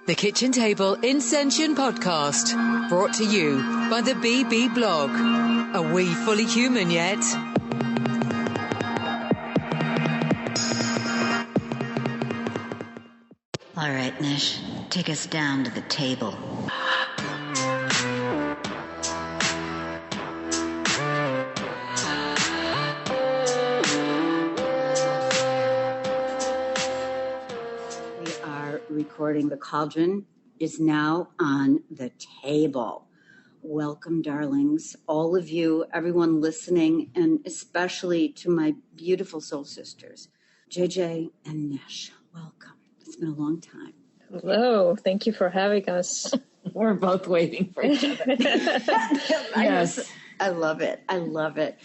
The Kitchen Table Incension Podcast, brought to you by the Bibi blog. Are we fully human yet? All right, Niish, take us down to the table. Recording. The Cauldron is now on the table. Welcome, darlings, all of you, everyone listening, and especially to my beautiful soul sisters, JJ and Niish. Welcome. It's been a long time. Hello. Thank you for having us. We're both waiting for each other. Yes. I love it. I love it.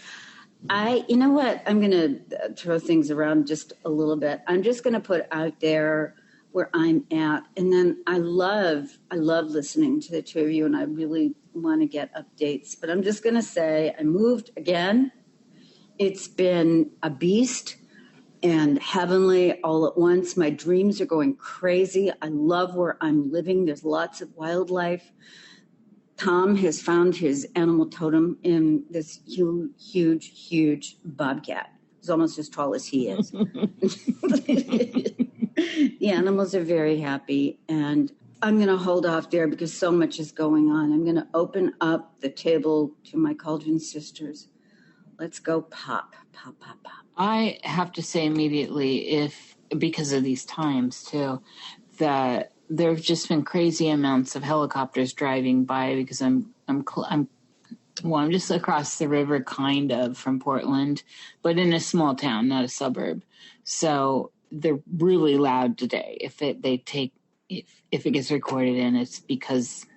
You know what? I'm going to throw things around just a little bit. I'm just going to put out there where I'm at. And then I love listening to the two of you, and I really want to get updates. But I'm just going to say I moved again. It's been a beast and heavenly all at once. My dreams are going crazy. I love where I'm living. There's lots of wildlife. Tom has found his animal totem in this huge bobcat. He's almost as tall as he is. The animals are very happy, and I'm going to hold off there because so much is going on. I'm going to open up the table to my Cauldron sisters. Let's go pop. I have to say immediately, because of these times too, that there have just been crazy amounts of helicopters driving by because I'm just across the river, kind of, from Portland, but in a small town, not a suburb. So they're really loud today. If it gets recorded in, it's because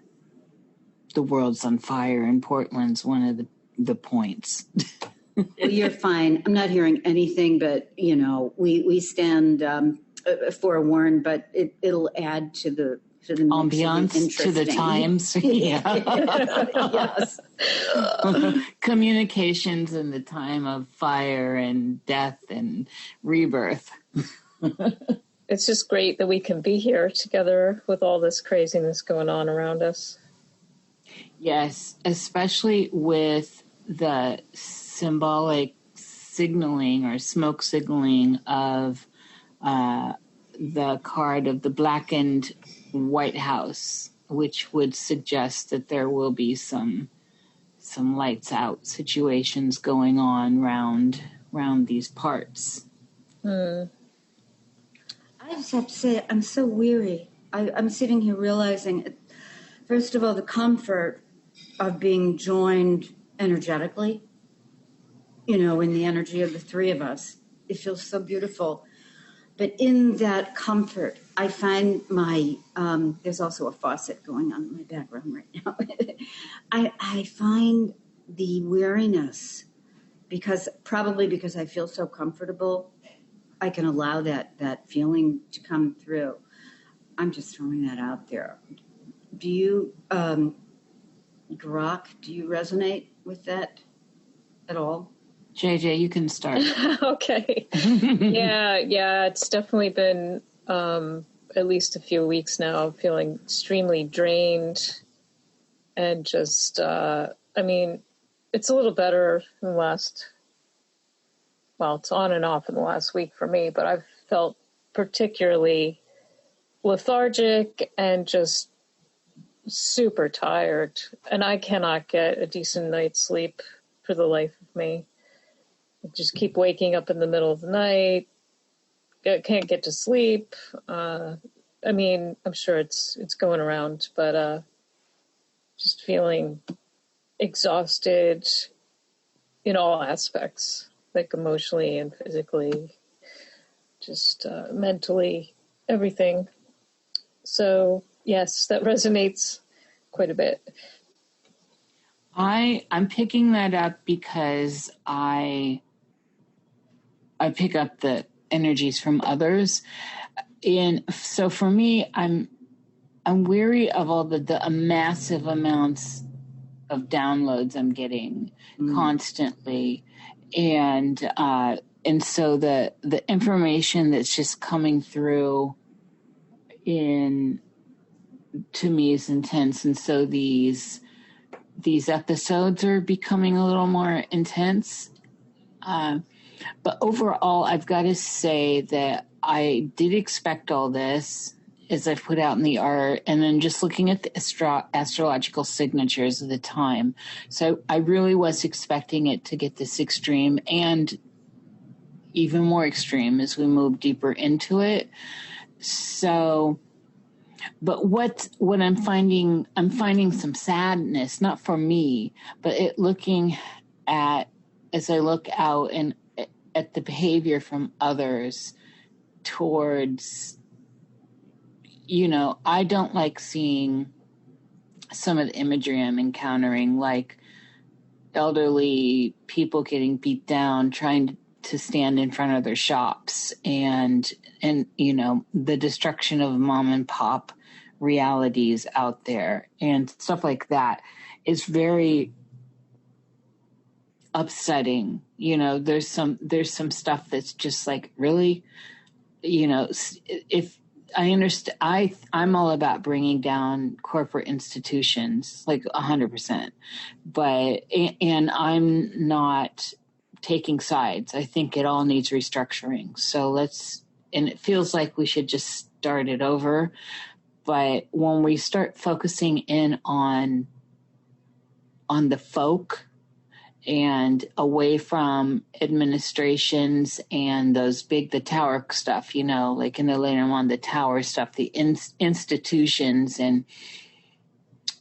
the world's on fire, and Portland's one of the points. Well, you're fine. I'm not hearing anything, but we stand forewarned. But it'll add to the ambiance, to the times. Yeah. Yes. Communications in the time of fire and death and rebirth. It's just great that we can be here together with all this craziness going on around us. Yes, especially with the symbolic signaling or smoke signaling of the card of the blackened White House, which would suggest that there will be some lights out situations going on round these parts. I just have to say, I'm so weary. I'm sitting here realizing, first of all, the comfort of being joined energetically, in the energy of the three of us. It feels so beautiful. But in that comfort, I find there's also a faucet going on in my background right now. I find the weariness, probably because I feel so comfortable, I can allow that feeling to come through. I'm just throwing that out there. Do you, Grok, do you resonate with that at all? JJ, you can start. Okay. Yeah, it's definitely been at least a few weeks now, feeling extremely drained, and just, it's a little better than the last. Well, it's on and off in the last week for me, but I've felt particularly lethargic and just super tired. And I cannot get a decent night's sleep for the life of me. I just keep waking up in the middle of the night. Can't get to sleep. I'm sure it's going around, but just feeling exhausted in all aspects. Like emotionally and physically, just mentally, everything. So yes, that resonates quite a bit. I'm picking that up because I pick up the energies from others, and so for me, I'm weary of all the massive amounts of downloads I'm getting constantly. And so the information that's just coming through in to me is intense. And so these episodes are becoming a little more intense. But overall, I've got to say that I did expect all this, as I put out in the art, and then just looking at the astrological signatures of the time. So I really was expecting it to get this extreme and even more extreme as we move deeper into it. So, but what I'm finding some sadness, not for me, but looking at, as I look out and at the behavior from others towards, I don't like seeing some of the imagery I'm encountering, like elderly people getting beat down, trying to stand in front of their shops, and the destruction of mom and pop realities out there and stuff like that is very upsetting. There's some stuff that's just like, really, if I understand, I'm all about bringing down corporate institutions, like 100%, and I'm not taking sides. I think it all needs restructuring. So and it feels like we should just start it over. But when we start focusing in on the folk and away from administrations and the tower stuff, like in the later on, the tower stuff, the institutions and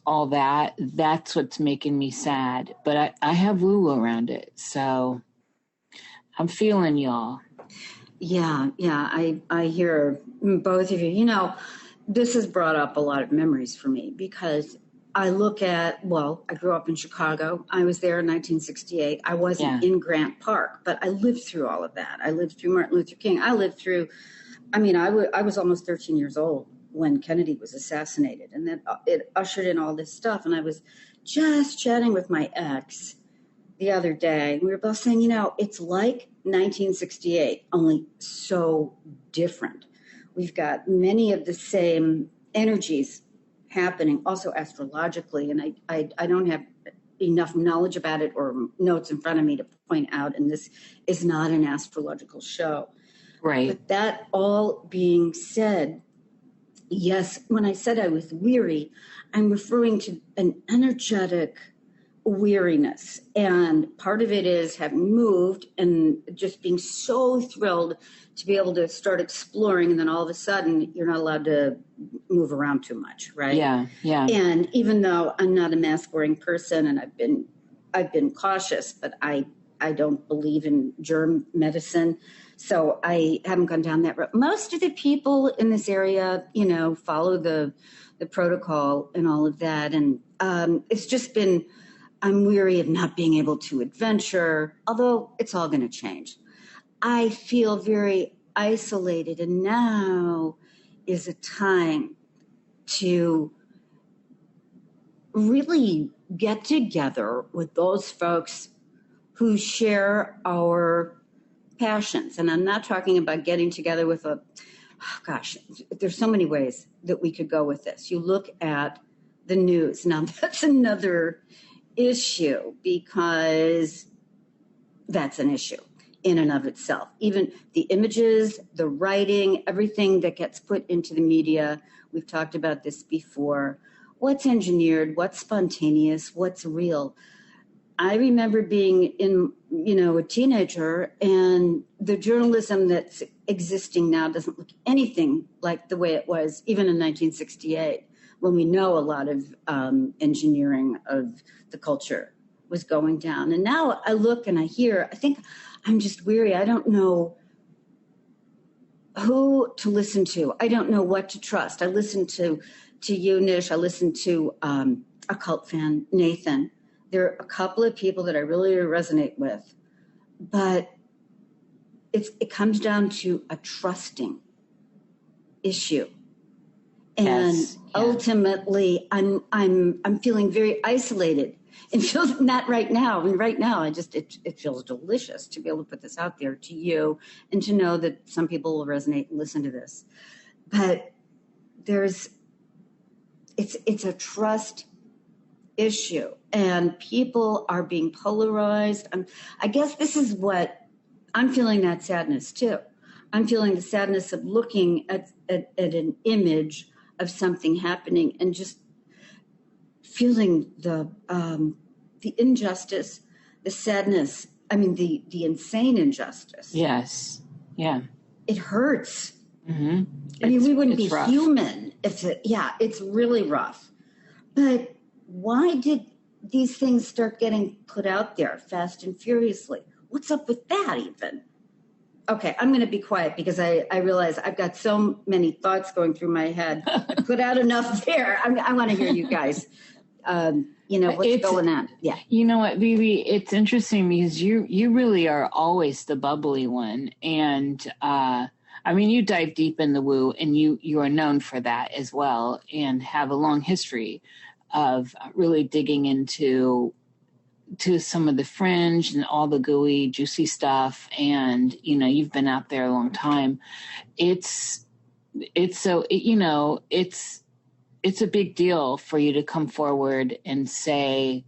all that's what's making me sad. But I have woo around it. So I'm feeling y'all. Yeah. I hear both of you. This has brought up a lot of memories for me because I look at, I grew up in Chicago. I was there in 1968. I wasn't in Grant Park, but I lived through all of that. I lived through Martin Luther King. I was almost 13 years old when Kennedy was assassinated, and then it ushered in all this stuff. And I was just chatting with my ex the other day. We were both saying, it's like 1968, only so different. We've got many of the same energies happening, also astrologically, and I don't have enough knowledge about it or notes in front of me to point out, and this is not an astrological show. Right. But that all being said, yes, when I said I was weary, I'm referring to an energetic weariness. And part of it is having moved and just being so thrilled to be able to start exploring. And then all of a sudden you're not allowed to move around too much. Right. Yeah. Yeah. And even though I'm not a mask wearing person and I've been cautious, but I don't believe in germ medicine. So I haven't gone down that road. Most of the people in this area, follow the protocol and all of that. And it's just been, I'm weary of not being able to adventure, although it's all going to change. I feel very isolated, and now is a time to really get together with those folks who share our passions. And I'm not talking about getting together with there's so many ways that we could go with this. You look at the news. Now, that's another issue because that's an issue in and of itself. Even the images, the writing, everything that gets put into the media. We've talked about this before. What's engineered, what's spontaneous, what's real. I remember being a teenager, and the journalism that's existing now doesn't look anything like the way it was even in 1968, when we know a lot of engineering of the culture was going down. And now I look and I hear, I think I'm just weary. I don't know who to listen to. I don't know what to trust. I listen to you, Niish. I listen to a cult fan, Nathan. There are a couple of people that I really resonate with, but it comes down to a trusting issue. And ultimately, I'm feeling very isolated. It feels not right now. I mean, right now, it feels delicious to be able to put this out there to you and to know that some people will resonate and listen to this. But it's a trust issue, and people are being polarized. I guess this is what I'm feeling, that sadness too. I'm feeling the sadness of looking at an image of something happening and just feeling the injustice, the sadness. I mean, the insane injustice. Yes. Yeah. It hurts. Mm-hmm. I mean, we wouldn't be rough. human if it's really rough. But why did these things start getting put out there fast and furiously? What's up with that even? Okay, I'm going to be quiet because I realize I've got so many thoughts going through my head. I put out enough there. I want to hear you guys. What's going on? Yeah. You know what, Bibi? It's interesting because you really are always the bubbly one. And, you dive deep in the woo, and you are known for that as well, and have a long history of really digging into some of the fringe and all the gooey, juicy stuff. And, you've been out there a long time. It's a big deal for you to come forward and say,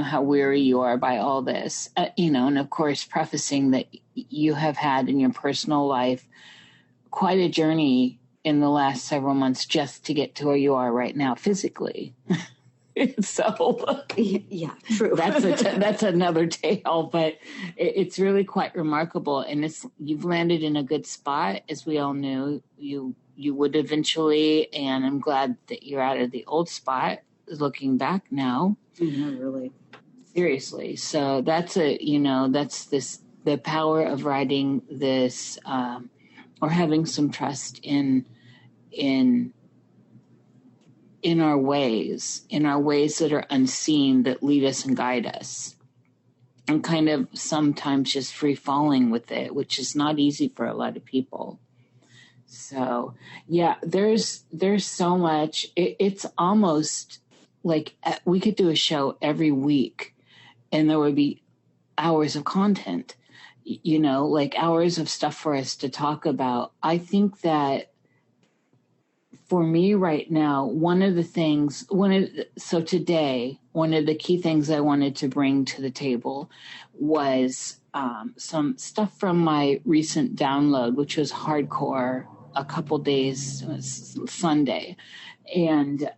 how weary you are by all this, and of course, prefacing that you have had in your personal life quite a journey in the last several months just to get to where you are right now physically. So yeah, true. That's another tale, but it's really quite remarkable. And you've landed in a good spot, as we all knew you would eventually. And I'm glad that you're out of the old spot, looking back now. Yeah, really. Seriously. So that's the power of writing this, or having some trust in our ways that are unseen, that lead us and guide us, and kind of sometimes just free falling with it, which is not easy for a lot of people. So yeah, there's so much. It's almost like we could do a show every week and there would be hours of content, like hours of stuff for us to talk about. I think that for me right now, today, one of the key things I wanted to bring to the table was some stuff from my recent download, which was hardcore, a couple days, Sunday. And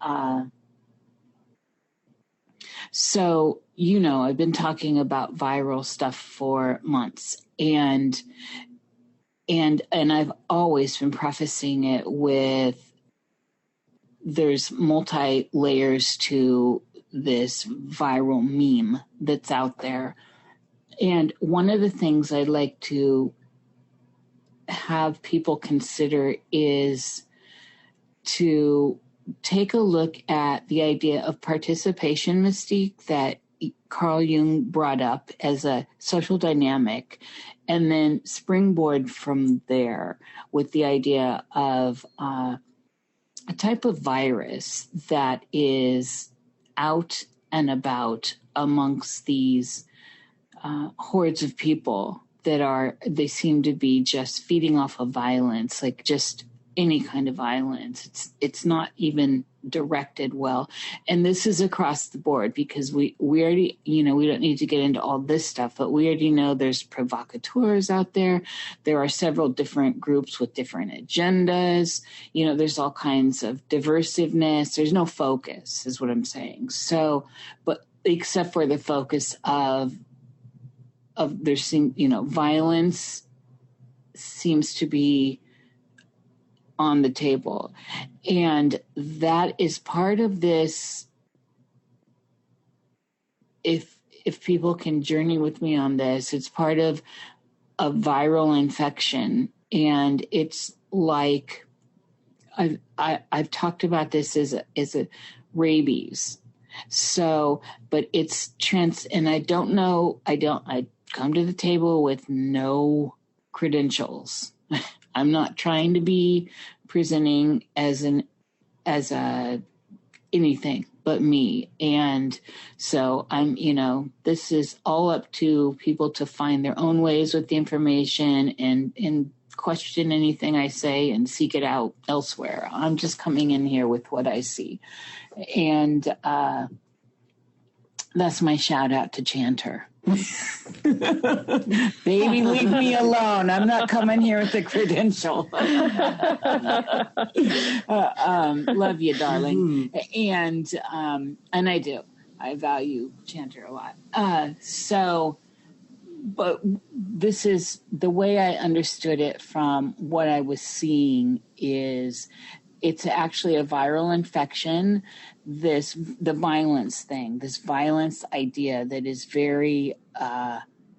so, I've been talking about viral stuff for months, and I've always been prefacing it with, there's multi layers to this viral meme that's out there. And one of the things I'd like to have people consider is to take a look at the idea of participation mystique that Carl Jung brought up as a social dynamic, and then springboard from there with the idea of a type of virus that is out and about amongst these hordes of people they seem to be just feeding off of violence, like just any kind of violence. It's not even directed well. And this is across the board, because we already, we don't need to get into all this stuff, but we already know there's provocateurs out there. There are several different groups with different agendas. There's all kinds of diversiveness. There's no focus, is what I'm saying. So, but except for the focus of there's, violence seems to be on the table. And that is part of this. If people can journey with me on this, it's part of a viral infection. And it's like, I've talked about this as a rabies. So, but it's and I don't know, I come to the table with no credentials. I'm not trying to be presenting as anything but me. And so I'm, this is all up to people to find their own ways with the information and question anything I say and seek it out elsewhere. I'm just coming in here with what I see. And that's my shout out to Chanter. Baby, leave me alone. I'm not coming here with a credential. Love you, darling. And I do. I value Chanter a lot. But this is the way I understood it from what I was seeing is it's actually a viral infection. The violence thing, this violence idea that is very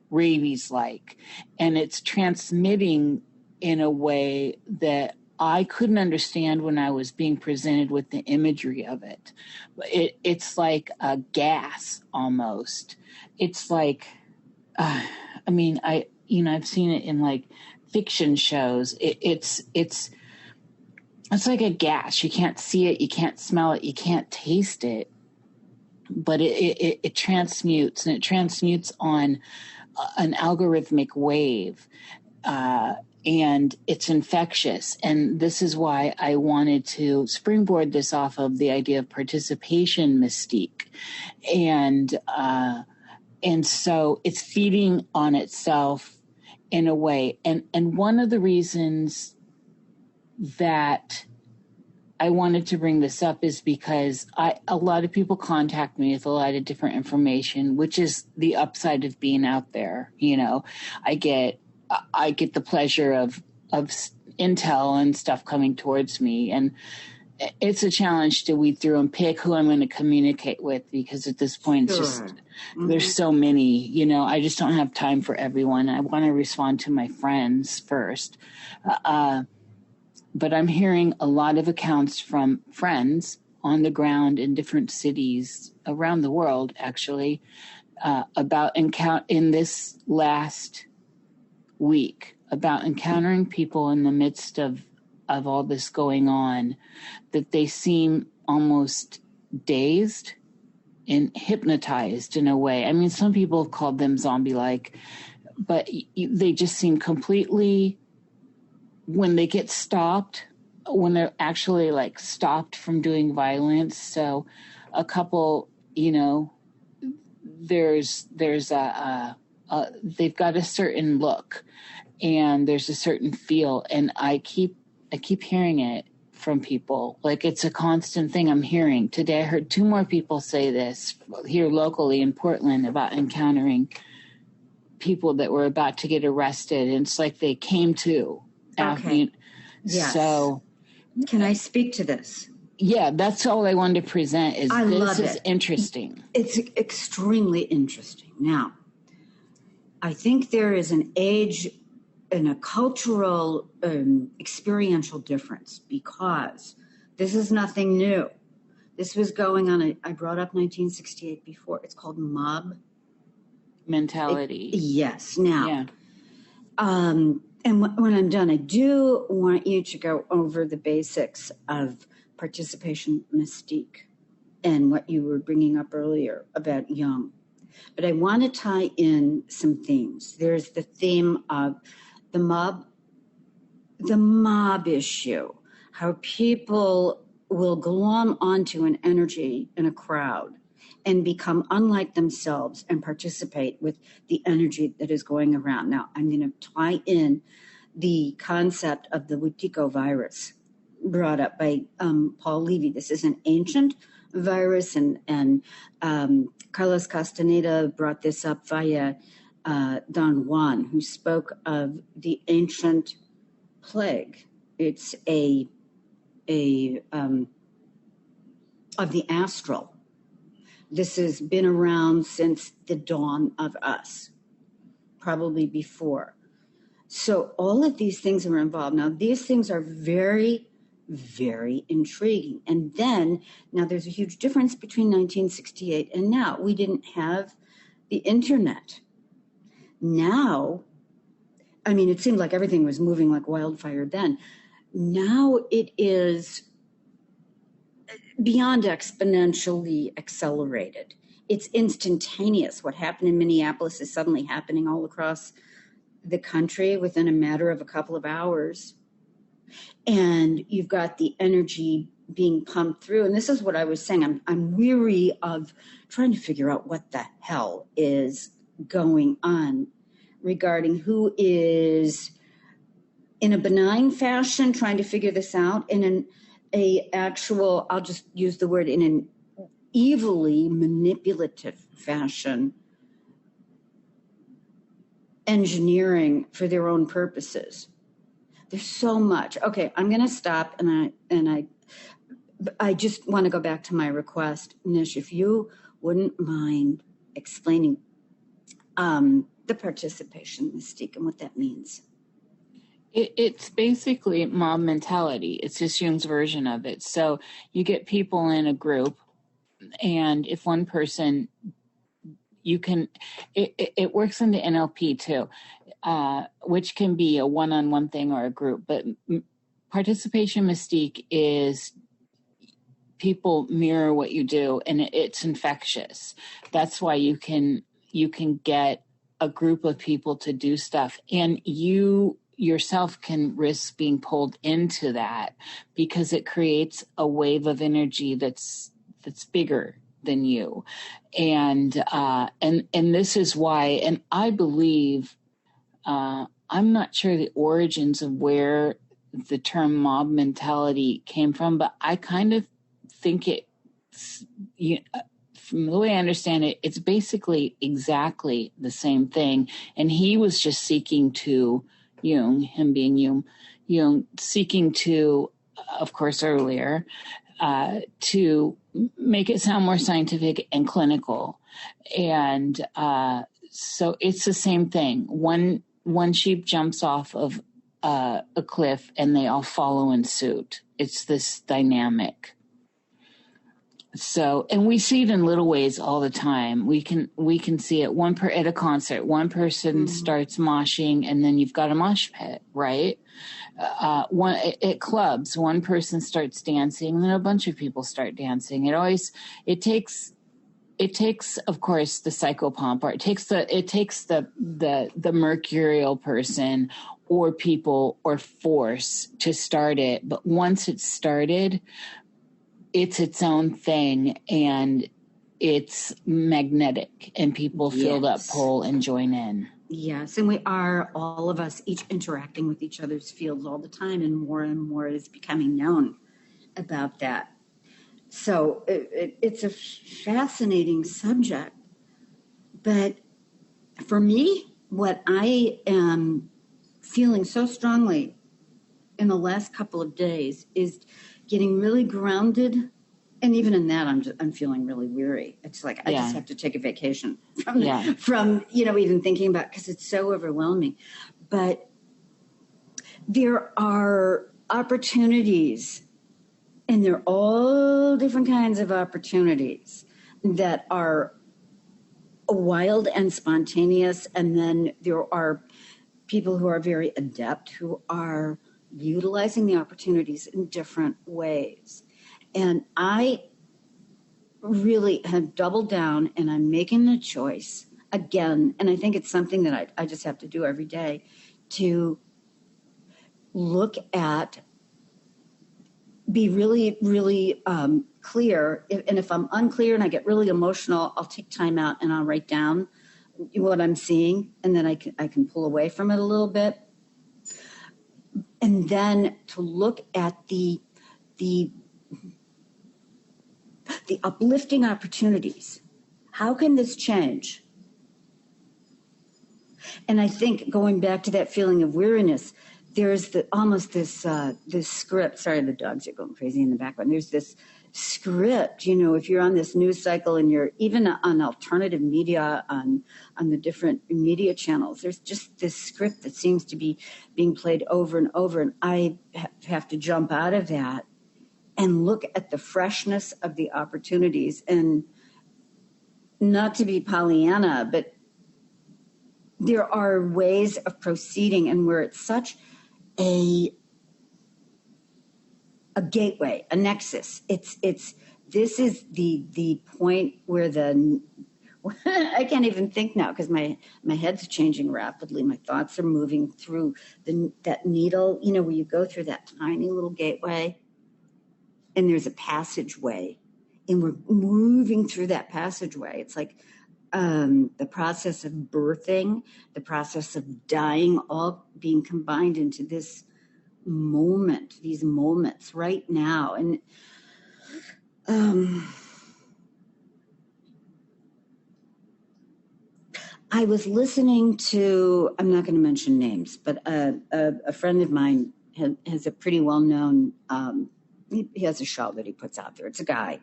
rabies-like, and it's transmitting in a way that I couldn't understand when I was being presented with the imagery of it. It's like a gas almost. It's like, I've seen it in like fiction shows. It's like a gas. You can't see it, you can't smell it, you can't taste it, but it transmutes, and it transmutes on an algorithmic wave, and it's infectious. And this is why I wanted to springboard this off of the idea of participation mystique, and so it's feeding on itself in a way. And one of the reasons that I wanted to bring this up is because a lot of people contact me with a lot of different information, which is the upside of being out there. You know, I get the pleasure of intel and stuff coming towards me, and it's a challenge to weed through and pick who I'm going to communicate with, because at this point it's just there's so many. You know, I just don't have time for everyone. I want to respond to my friends first. But I'm hearing a lot of accounts from friends on the ground in different cities around the world, actually, about in this last week, about encountering people in the midst of all this going on, that they seem almost dazed and hypnotized in a way. I mean, some people have called them zombie-like, but they just seem completely... when they get stopped, when they're actually like stopped from doing violence. So a couple, you know, there's they've got a certain look and there's a certain feel. And I keep hearing it from people. Like it's a constant thing I'm hearing. Today I heard 2 more people say this here locally in Portland about encountering people that were about to get arrested. And it's like they came to. Okay. Yes. So, can I speak to this? Yeah, that's all I wanted to present. This is interesting. It's extremely interesting. Now, I think there is an age and a cultural experiential difference, because this is nothing new. This was going on. I brought up 1968 before. It's called mob mentality. Yes. Now. Yeah. And when I'm done, I do want you to go over the basics of participation mystique and what you were bringing up earlier about Jung. But I want to tie in some themes. There's the theme of the mob issue, how people will glom onto an energy in a crowd and become unlike themselves and participate with the energy that is going around. Now, I'm going to tie in the concept of the Wutiko virus brought up by Paul Levy. This is an ancient virus, and Carlos Castaneda brought this up via Don Juan, who spoke of the ancient plague. It's of the astral. This has been around since the dawn of us, probably before. So all of these things are involved. Now, these things are very, very intriguing. And then, now there's a huge difference between 1968 and now. We didn't have the internet. Now, I mean, it seemed like everything was moving like wildfire then. Now it is beyond exponentially accelerated. It's instantaneous. What happened in Minneapolis is suddenly happening all across the country within a matter of a couple of hours. And you've got the energy being pumped through. And this is what I was saying. I'm weary of trying to figure out what the hell is going on regarding who is in a benign fashion trying to figure this out, in a actual, I'll just use the word, in an evilly manipulative fashion, engineering for their own purposes. There's so much. Okay, I'm going to stop, and I just want to go back to my request, Niish, if you wouldn't mind explaining the participation mystique and what that means. It's basically mob mentality. It's just Jung's version of it. So you get people in a group, and if one person, you can, it works into NLP too, which can be a one-on-one thing or a group. But participation mystique is people mirror what you do, and it's infectious. That's why you can get a group of people to do stuff, and you yourself can risk being pulled into that because it creates a wave of energy that's bigger than you. And this is why, and I believe, I'm not sure the origins of where the term mob mentality came from, but I kind of think from the way I understand it, it's basically exactly the same thing. And he was just seeking to, Jung, him being Jung, seeking to, of course, earlier, to make it sound more scientific and clinical. And so it's the same thing. One sheep jumps off of a cliff and they all follow in suit. It's this dynamic. So, and we see it in little ways all the time. We can see it at a concert. One person starts moshing, and then you've got a mosh pit, right? At clubs, one person starts dancing, and then a bunch of people start dancing. It takes, of course, the psychopomp, or it takes the mercurial person, or people, or force to start it. But once it's started, it's its own thing, and it's magnetic, and people feel that pull and join in. Yes, and we are, all of us, each interacting with each other's fields all the time, and more is becoming known about that. So it's a fascinating subject. But for me, what I am feeling so strongly in the last couple of days is getting really grounded, and even in that, I'm feeling really weary. It's like I just have to take a vacation from even thinking about, because it's so overwhelming. But there are opportunities, and they're all different kinds of opportunities that are wild and spontaneous, and then there are people who are very adept who are utilizing the opportunities in different ways. And I really have doubled down, and I'm making the choice again, and I think it's something that I just have to do every day, to look at, be really, really clear. And if I'm unclear and I get really emotional, I'll take time out and I'll write down what I'm seeing, and then I can pull away from it a little bit. And then to look at the uplifting opportunities. How can this change? And I think, going back to that feeling of weariness, there's almost this script. Sorry, the dogs are going crazy in the background. There's this script, if you're on this news cycle, and you're even on alternative media, on the different media channels, there's just this script that seems to be being played over and over. And I have to jump out of that and look at the freshness of the opportunities, and not to be Pollyanna, but there are ways of proceeding, and where it's such a gateway, a nexus. This is the point where I can't even think now because my head's changing rapidly. My thoughts are moving through that needle, where you go through that tiny little gateway and there's a passageway and we're moving through that passageway. It's like the process of birthing, the process of dying, all being combined into this moment, these moments right now. And I was listening to, I'm not going to mention names, but a friend of mine has a pretty well-known, he has a show that he puts out there. It's a guy.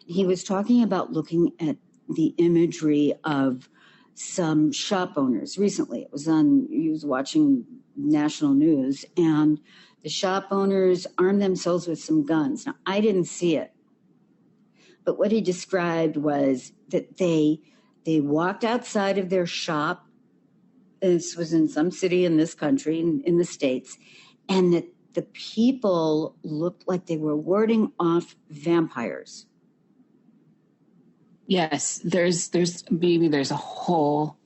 He was talking about looking at the imagery of some shop owners recently. He was watching national news, and the shop owners armed themselves with some guns. Now, I didn't see it, but what he described was that they walked outside of their shop. This was in some city in this country, in the States, and that the people looked like they were warding off vampires. Yes, there's Bibi, there's a whole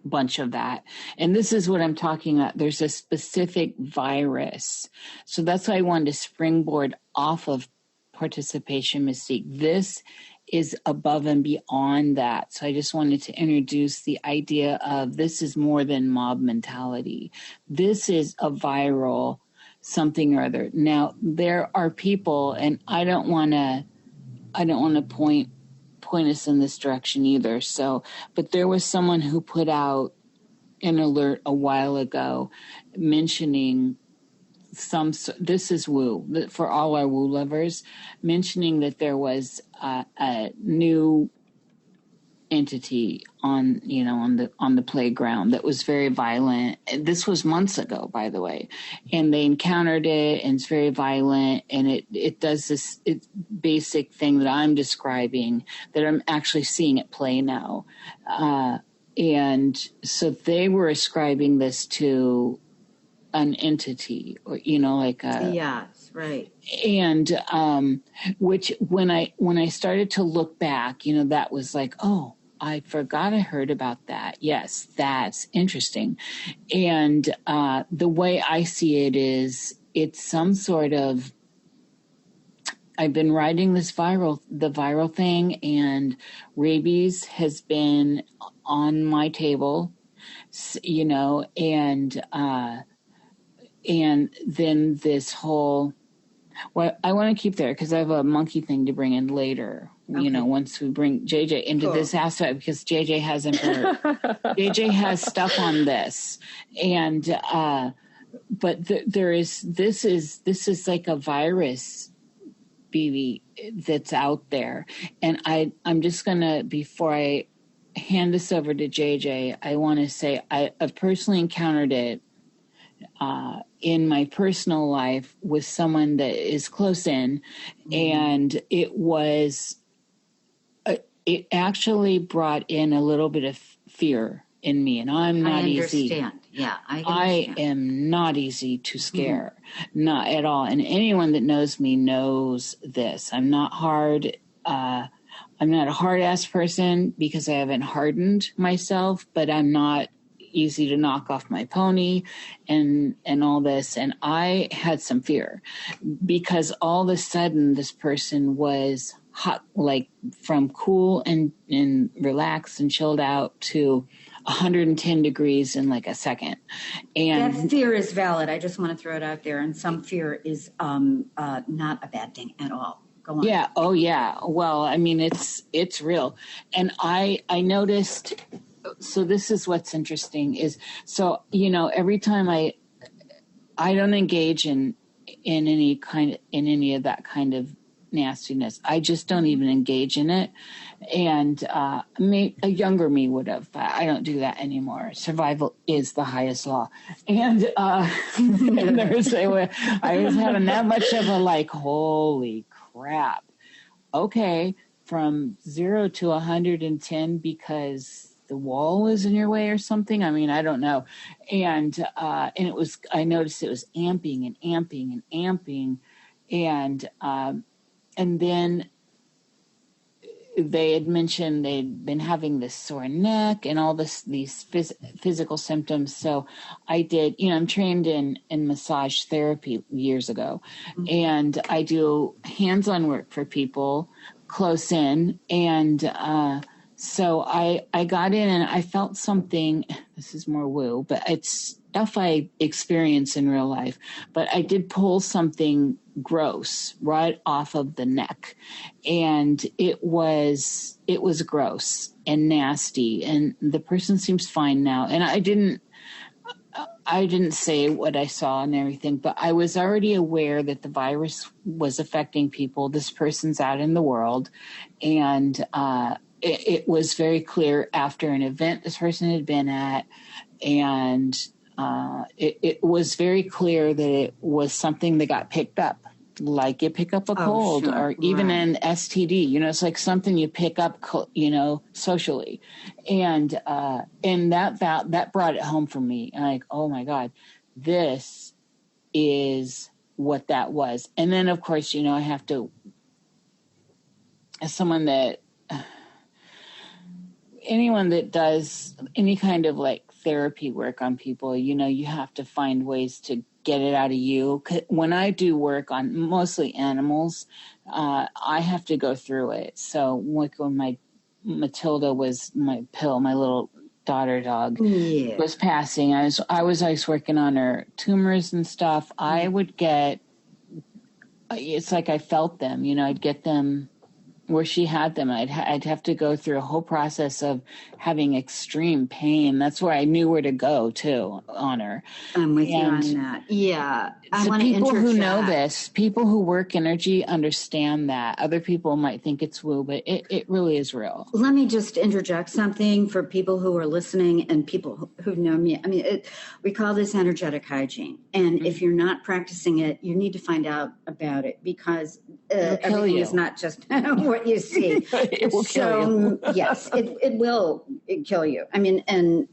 bunch of that. And this is what I'm talking about. There's a specific virus. So that's why I wanted to springboard off of participation mystique. This is above and beyond that. So I just wanted to introduce the idea of this is more than mob mentality. This is a viral something or other. Now, there are people, and I don't want to point us in this direction either. So, but there was someone who put out an alert a while ago mentioning this is woo for all our woo lovers, mentioning that there was a new entity on the playground that was very violent. This was months ago, by the way, and they encountered it, and it's very violent, and it does this basic thing that I'm describing, that I'm actually seeing it play now, and so they were ascribing this to an entity, or like a yes, right. And which when I started to look back, that was like, oh, I forgot I heard about that. Yes, that's interesting. And the way I see it is, it's some sort of, I've been writing the viral thing, and rabies has been on my table, and then this whole, well, I want to keep there because I have a monkey thing to bring in later. Okay. Once we bring JJ into this aspect, because JJ hasn't heard. JJ has stuff on this, and but this is like a virus, Bibi, that's out there, and I'm just gonna, before I hand this over to JJ, I want to say I've personally encountered it in my personal life with someone that is close in, and it actually brought in a little bit of fear in me, and I'm not easy. Yeah, I am not easy to scare, not at all. And anyone that knows me knows this. I'm not hard. I'm not a hard ass person because I haven't hardened myself, but I'm not easy to knock off my pony and all this. And I had some fear because all of a sudden this person was hot, like from cool and relaxed and chilled out to 110 degrees in like a second. And that fear is valid. I just want to throw it out there. And some fear is not a bad thing at all. Go on. Yeah. Oh yeah. Well, I mean, it's real. And I noticed, so this is what's interesting is, so, every time I don't engage in any of that kind of nastiness. I just don't even engage in it. And a younger me would have, but I don't do that anymore. Survival is the highest law. And, and there's I was having that much of a like, holy crap. Okay. From 0 to 110 because the wall is in your way or something. I mean, I don't know. And I noticed it was amping and amping and amping. And then they had mentioned they'd been having this sore neck and all these physical symptoms. So I did, I'm trained in massage therapy years ago, and I do hands-on work for people close in. And so I got in and I felt something. This is more woo, but it's stuff I experience in real life. But I did pull something gross right off of the neck, and it was gross and nasty. And the person seems fine now. And I didn't say what I saw and everything, but I was already aware that the virus was affecting people. This person's out in the world, and it was very clear after an event this person had been at, and it was very clear that it was something that got picked up, like you pick up a cold or even an STD. It's like something you pick up, socially, and that brought it home for me. And like, oh my God, this is what that was. And then of course, I have to, as someone that. Anyone that does any kind of like therapy work on people, you have to find ways to get it out of you. When I do work on mostly animals, I have to go through it. So like when my Matilda was my little daughter dog was passing, I was working on her tumors and stuff. I would get, it's like I felt them, I'd get them where she had them. I'd have to go through a whole process of having extreme pain. That's where I knew where to go to on her. I'm with you on that. Yeah. So people who know this, people who work energy understand that. Other people might think it's woo, but it really is real. Let me just interject something for people who are listening and people who know me. I mean, we call this energetic hygiene. And if you're not practicing it, you need to find out about it, because everything is not just what you see. It will kill you. Yes, it will kill you. I mean, and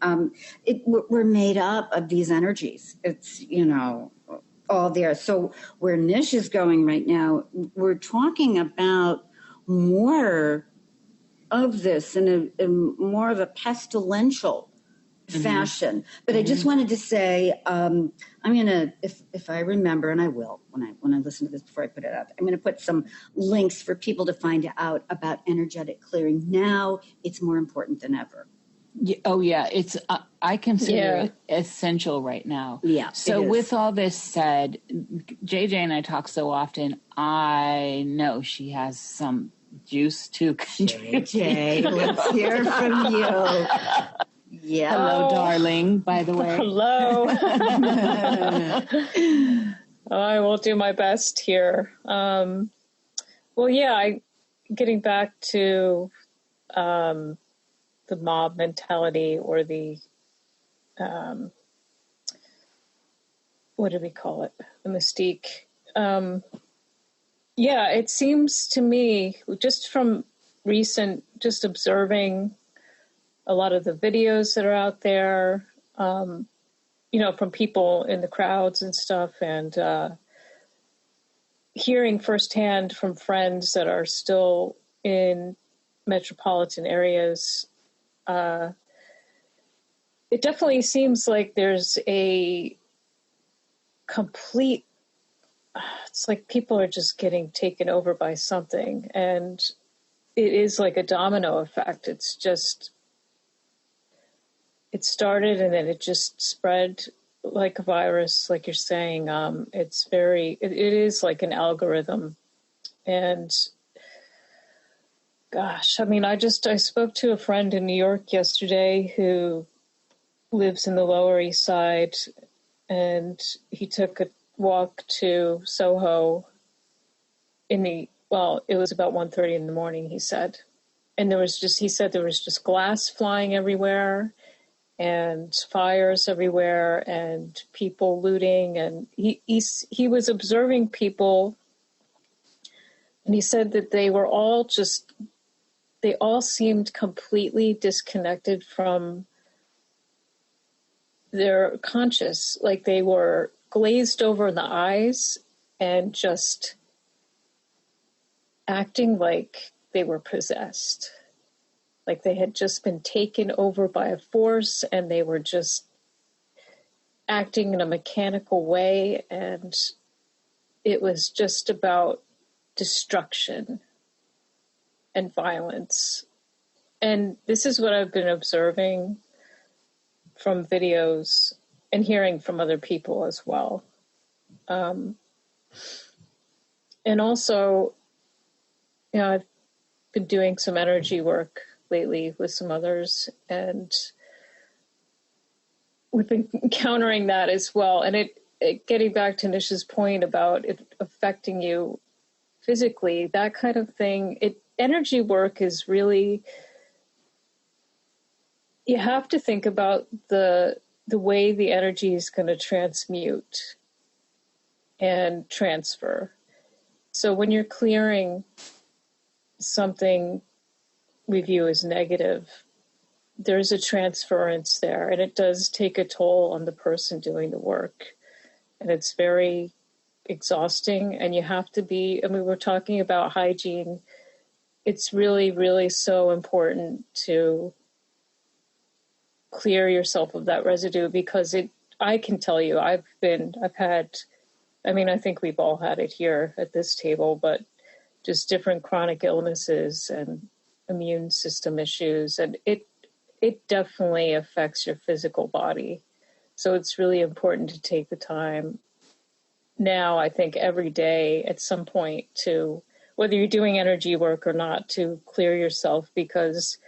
we're made up of these energies. It's, all there. So where Niish is going right now, we're talking about more of this in a more of a pestilential fashion. But I just wanted to say, I'm going to, if I remember, and I will, when I listen to this before I put it out, I'm going to put some links for people to find out about energetic clearing. Now it's more important than ever. Oh yeah, it's I consider it essential right now. Yeah. So with all this said, JJ and I talk so often. I know she has some juice to contribute. JJ, let's hear from you. Yeah. Hello, darling. By the way. Hello. I will do my best here. Getting back to the mob mentality, or the, what do we call it? The mystique. It seems to me, just from just observing a lot of the videos that are out there, from people in the crowds and stuff, and hearing firsthand from friends that are still in metropolitan areas, it definitely seems like there's a complete, it's like people are just getting taken over by something, and it is like a domino effect. It's just, it started and then it just spread like a virus, like you're saying. It is like an algorithm. And gosh, I mean, I spoke to a friend in New York yesterday who lives in the Lower East Side, and he took a walk to Soho it was about 1:30 in the morning, he said. And he said there was just glass flying everywhere and fires everywhere and people looting. And he was observing people, and he said that they all seemed completely disconnected from their conscious, like they were glazed over in the eyes and just acting like they were possessed. Like they had just been taken over by a force and they were just acting in a mechanical way. And it was just about destruction and violence. And this is what I've been observing from videos and hearing from other people as well. And also, you know, I've been doing some energy work lately with some others, and we've been encountering that as well. And it getting back to Niish's point about it affecting you physically, that kind of thing, energy work is really, you have to think about the way the energy is going to transmute and transfer. So when you're clearing something we view as negative, there's a transference there, and it does take a toll on the person doing the work. And it's very exhausting, and you have to be, I mean, we're talking about hygiene. It's really, really so important to clear yourself of that residue, because I can tell you, I think we've all had it here at this table, but just different chronic illnesses and immune system issues. And it definitely affects your physical body. So it's really important to take the time now, I think every day at some point, to, whether you're doing energy work or not, to clear yourself, because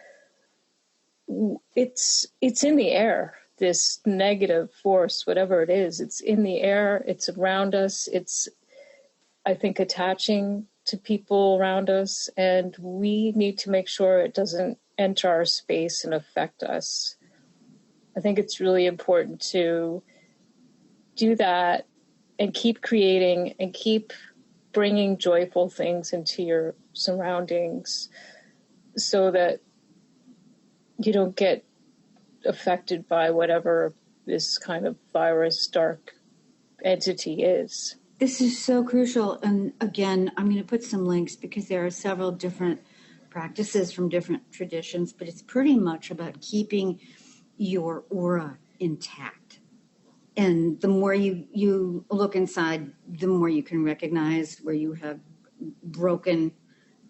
it's in the air, this negative force, whatever it is, it's in the air, it's around us, it's, I think, attaching to people around us, and we need to make sure it doesn't enter our space and affect us. I think it's really important to do that and keep creating and keep bringing joyful things into your surroundings so that you don't get affected by whatever this kind of virus, dark entity is. This is so crucial. And again, I'm going to put some links because there are several different practices from different traditions, but it's pretty much about keeping your aura intact. And the more you look inside, the more you can recognize where you have broken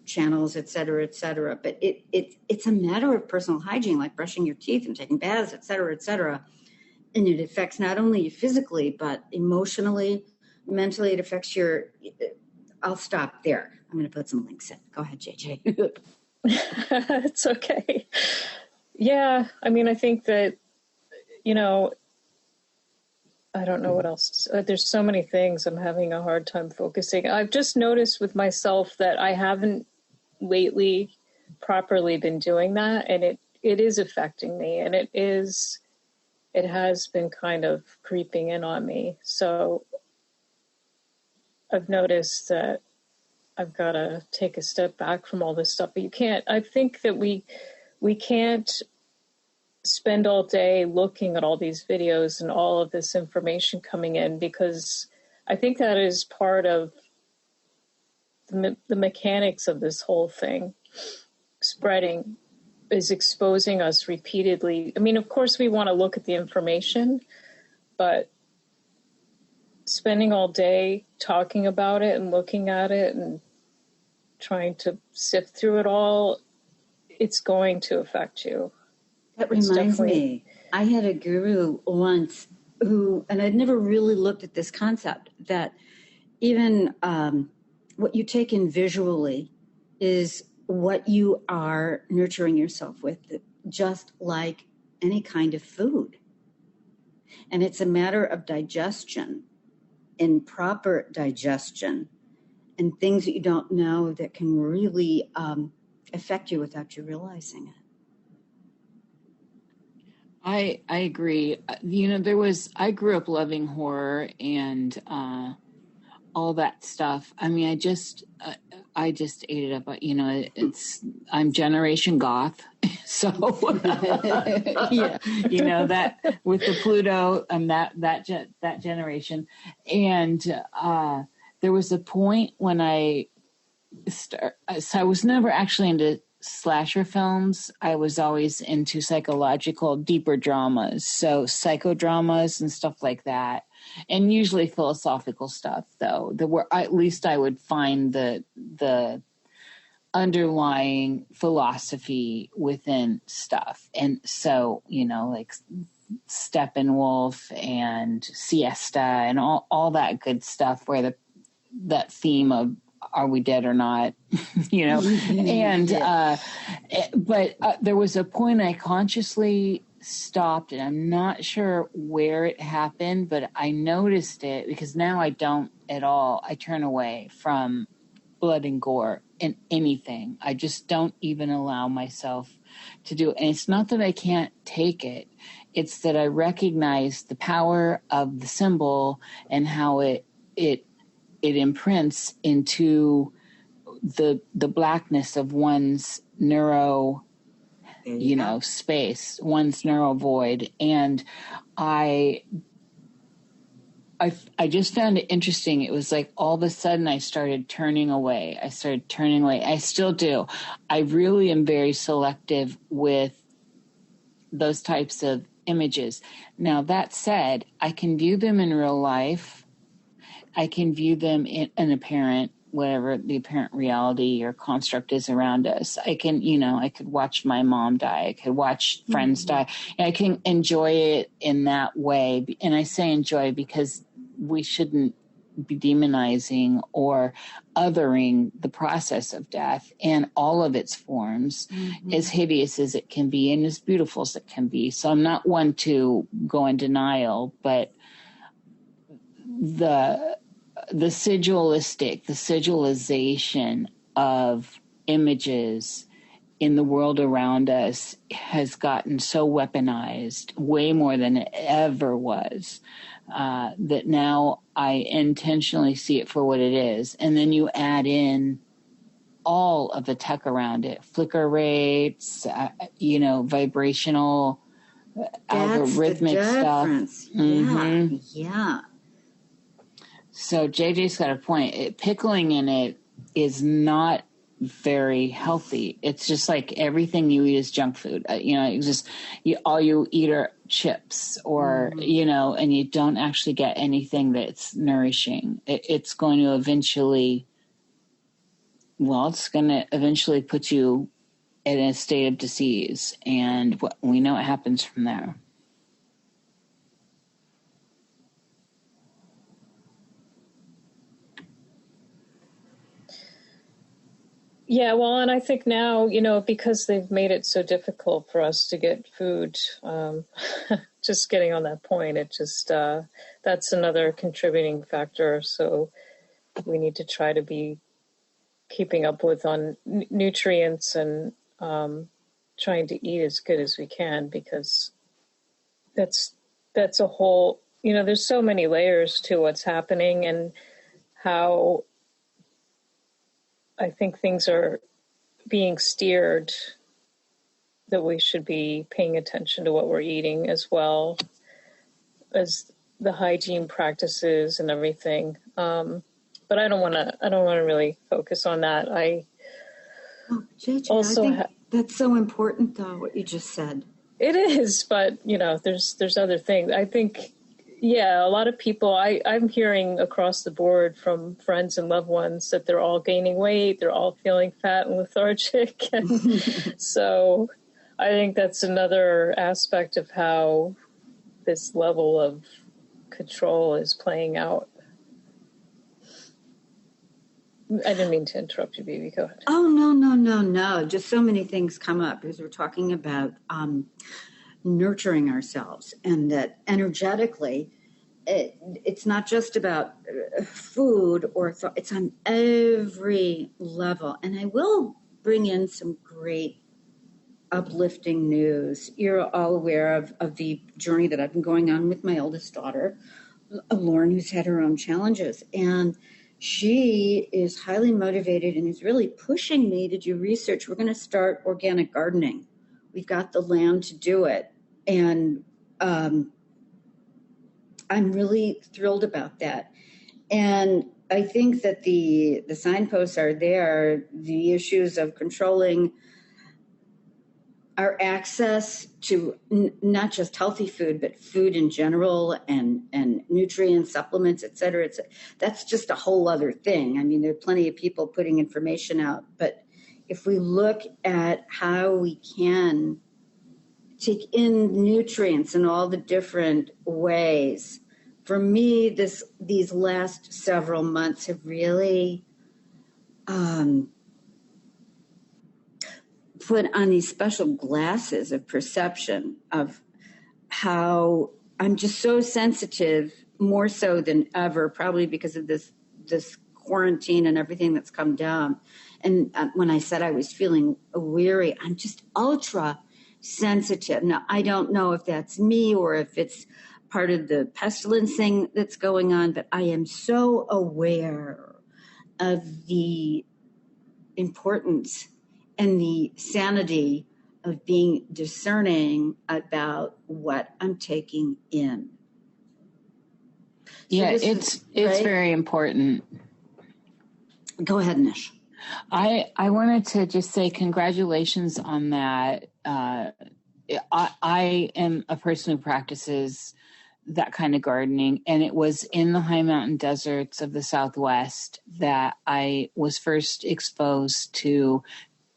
channels, et cetera, et cetera. But it's a matter of personal hygiene, like brushing your teeth and taking baths, et cetera, et cetera. And it affects not only you physically, but emotionally, mentally. It affects I'll stop there. I'm going to put some links in. Go ahead, JJ. It's okay. Yeah. I mean, I think that, I don't know what else. There's so many things I'm having a hard time focusing. I've just noticed with myself that I haven't lately properly been doing that, and it is affecting me, and it has been kind of creeping in on me. So I've noticed that I've got to take a step back from all this stuff. But I think that we can't spend all day looking at all these videos and all of this information coming in, because I think that is part of the mechanics of this whole thing. Spreading is exposing us repeatedly. I mean, of course we want to look at the information, but spending all day talking about it and looking at it and trying to sift through it all, it's going to affect you. That reminds me, I had a guru once and I'd never really looked at this concept, that even what you take in visually is what you are nurturing yourself with, just like any kind of food. And it's a matter of digestion, and proper digestion, and things that you don't know that can really affect you without you realizing it. I agree. I grew up loving horror and all that stuff. I mean, I just ate it up. I'm Generation Goth, so Yeah. That with the Pluto and that generation. And there was a point when I so I was never actually into slasher films. I was always into psychological, deeper dramas. So psychodramas and stuff like that. And usually philosophical stuff, though. At least I would find the underlying philosophy within stuff. And so, like Steppenwolf and Siesta and all that good stuff where that theme of are we dead or not, and but there was a point I consciously stopped, and I'm not sure where it happened, but I noticed it because now I don't at all. I turn away from blood and gore in anything. I just don't even allow myself to do it. And it's not that I can't take it. It's that I recognize the power of the symbol and how it imprints into the blackness of one's neuro, space, one's neuro void. And I just found it interesting. It was like all of a sudden I started turning away. I still do. I really am very selective with those types of images. Now, that said, I can view them in real life. I can view them in an apparent, whatever the apparent reality or construct is around us. I can, I could watch my mom die. I could watch friends die. And I can enjoy it in that way. And I say enjoy because we shouldn't be demonizing or othering the process of death and all of its forms, as hideous as it can be and as beautiful as it can be. So I'm not one to go in denial, but the sigilization of images in the world around us has gotten so weaponized, way more than it ever was, that now I intentionally see it for what it is. And then you add in all of the tech around it, flicker rates, vibrational, algorithmic stuff. Yeah. So JJ's got a point. Pickling in it is not very healthy. It's just like everything you eat is junk food. It's just all you eat are chips or, and you don't actually get anything that's nourishing. It's going to eventually put you in a state of disease. And we know what happens from there. Yeah, well, and I think now, because they've made it so difficult for us to get food, just getting on that point, it just, that's another contributing factor. So we need to try to be keeping up with on nutrients and trying to eat as good as we can, because that's a whole, there's so many layers to what's happening and how I think things are being steered, that we should be paying attention to what we're eating as well as the hygiene practices and everything. But I don't want to really focus on that. JJ, also I think that's so important, though, what you just said. It is, but there's other things. I think, a lot of people, I'm hearing across the board from friends and loved ones that they're all gaining weight, they're all feeling fat and lethargic. And so I think that's another aspect of how this level of control is playing out. I didn't mean to interrupt you, Bibi. Go ahead. Oh, no. Just so many things come up because we're talking about nurturing ourselves, and that energetically it's not just about food or thought, it's on every level. And I will bring in some great uplifting news. You're all aware of the journey that I've been going on with my oldest daughter, Lauren, who's had her own challenges, and she is highly motivated and is really pushing me to do research. We're going to start organic gardening. We've got the land to do it. And I'm really thrilled about that. And I think that the signposts are there. The issues of controlling our access to not just healthy food, but food in general, and nutrient supplements, et cetera. That's just a whole other thing. I mean, there are plenty of people putting information out, but if we look at how we can take in nutrients in all the different ways, for me, these last several months have really put on these special glasses of perception of how I'm just so sensitive, more so than ever, probably because of this quarantine and everything that's come down. And when I said I was feeling weary, I'm just ultra sensitive. Now, I don't know if that's me or if it's part of the pestilence thing that's going on, but I am so aware of the importance and the sanity of being discerning about what I'm taking in. So it's right? Very important. Go ahead, Niish. I wanted to just say congratulations on that. I am a person who practices that kind of gardening, and it was in the high mountain deserts of the Southwest that I was first exposed to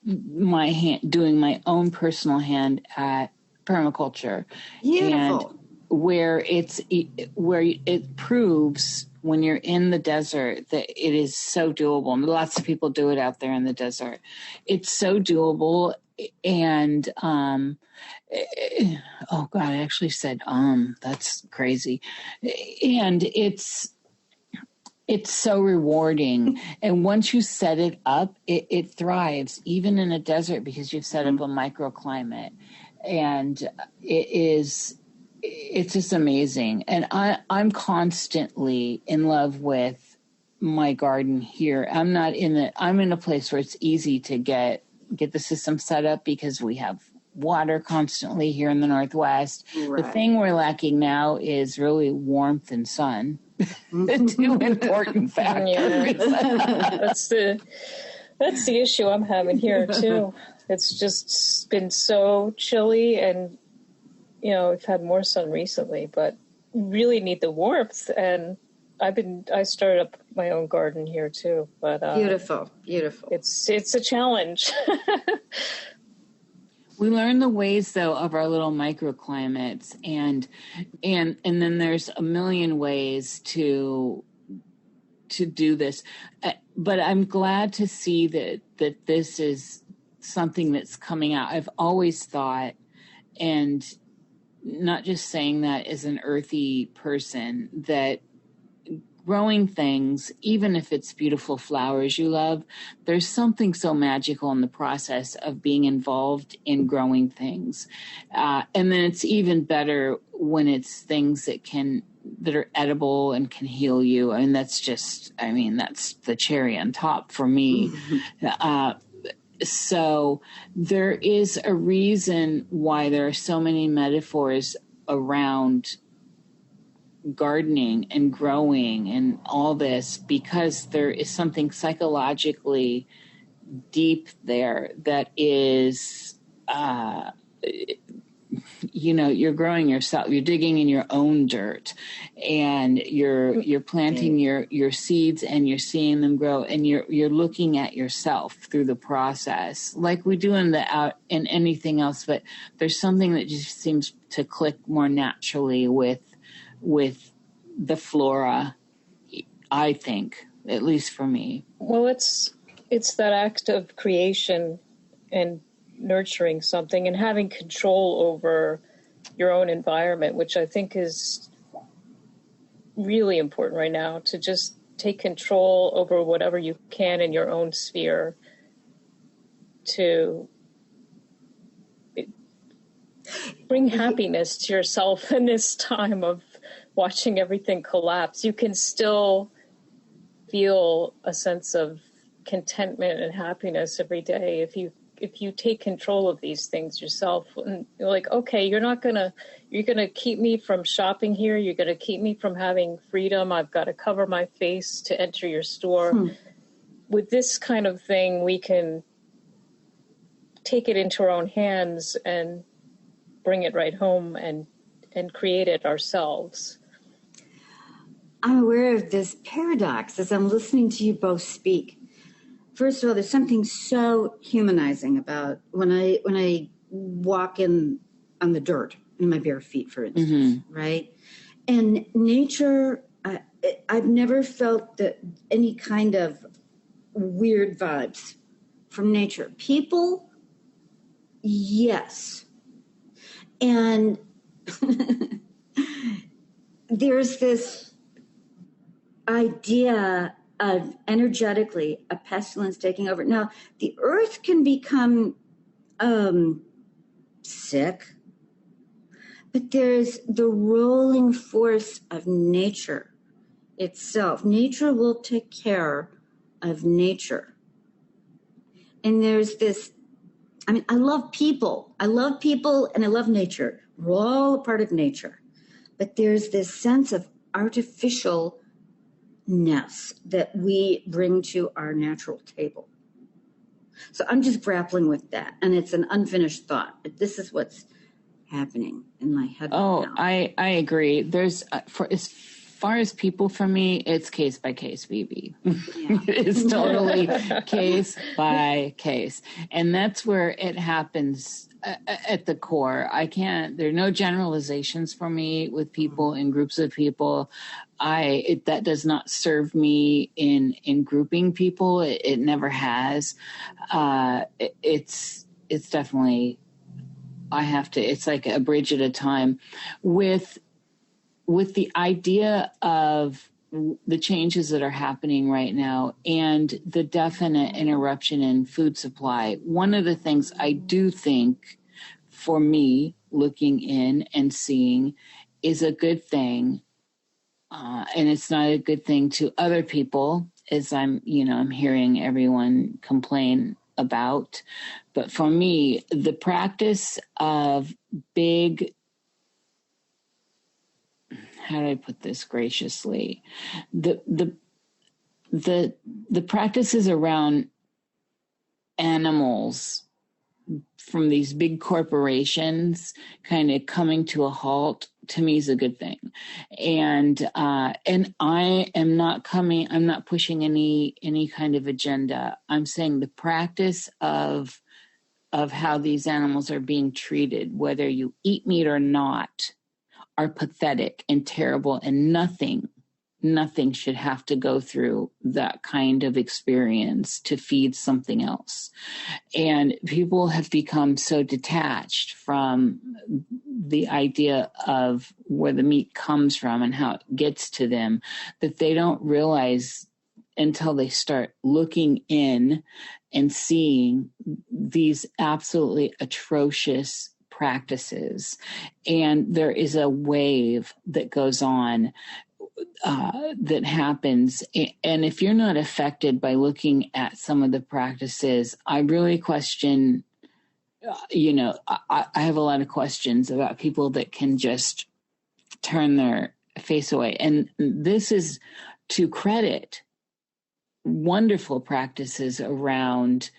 doing my own personal hand at permaculture. Beautiful. And where it proves when you're in the desert that it is so doable. And lots of people do it out there in the desert. It's so doable. And, oh God, I actually said, that's crazy. And it's so rewarding. And once you set it up, it thrives even in a desert because you've set up a microclimate. And it's just amazing. And I'm constantly in love with my garden here. I'm in a place where it's easy to get the system set up because we have water constantly here in the Northwest. Right. The thing we're lacking now is really warmth and sun. The two important factors. Yeah. That's the issue I'm having here too. It's just been so chilly, and we've had more sun recently, but really need the warmth. And I started up my own garden here too, but beautiful. It's a challenge. We learn the ways though of our little microclimates, and then there's a million ways to do this. But I'm glad to see that this is something that's coming out. I've always thought, and not just saying that as an earthy person, that growing things, even if it's beautiful flowers you love, there's something so magical in the process of being involved in growing things. And then it's even better when it's things that are edible and can heal you. And that's the cherry on top for me. So there is a reason why there are so many metaphors around gardening and growing and all this, because there is something psychologically deep there that is, you're growing yourself, you're digging in your own dirt, and you're planting your seeds, and you're seeing them grow, and you're looking at yourself through the process like we do in anything else. But there's something that just seems to click more naturally with the flora, I think, at least for me. Well, it's that act of creation and nurturing something and having control over your own environment, which I think is really important right now, to just take control over whatever you can in your own sphere to bring happiness to yourself in this time of watching everything collapse. You can still feel a sense of contentment and happiness every day if you take control of these things yourself, and you're like, okay, you're going to keep me from shopping here. You're going to keep me from having freedom. I've got to cover my face to enter your store. With this kind of thing, we can take it into our own hands and bring it right home and create it ourselves. I'm aware of this paradox as I'm listening to you both speak. First of all, there's something so humanizing about when I walk on the dirt in my bare feet, for instance, right? And nature, I've never felt any kind of weird vibes from nature. People, yes. And there's this idea of energetically a pestilence taking over. Now, the earth can become sick, but there's the rolling force of nature itself. Nature will take care of nature. And there's this, I mean, I love people and I love nature. We're all a part of nature. But there's this sense of artificialness that we bring to our natural table. So I'm just grappling with that. And it's an unfinished thought. But this is what's happening in my head. Oh, right now. I agree. There's, for as far as people, for me, it's case by case, Bibi. Yeah. It's totally case by case. And that's where it happens at the core. There are no generalizations for me with people and groups of people. That does not serve me in grouping people. It never has. It's definitely, it's like a bridge at a time with the idea of the changes that are happening right now and the definite interruption in food supply. One of the things I do think, for me, looking in and seeing, is a good thing, and it's not a good thing to other people, as I'm hearing everyone complain about. But for me, the practice of how do I put this graciously? The practices around animals from these big corporations kind of coming to a halt, to me, is a good thing. And I am not I'm not pushing any kind of agenda. I'm saying the practice of how these animals are being treated, whether you eat meat or not, are pathetic and terrible, and nothing should have to go through that kind of experience to feed something else. And people have become so detached from the idea of where the meat comes from and how it gets to them that they don't realize until they start looking in and seeing these absolutely atrocious practices. And there is a wave that goes on that happens. And if you're not affected by looking at some of the practices, I really question, I have a lot of questions about people that can just turn their face away. And this is to credit wonderful practices around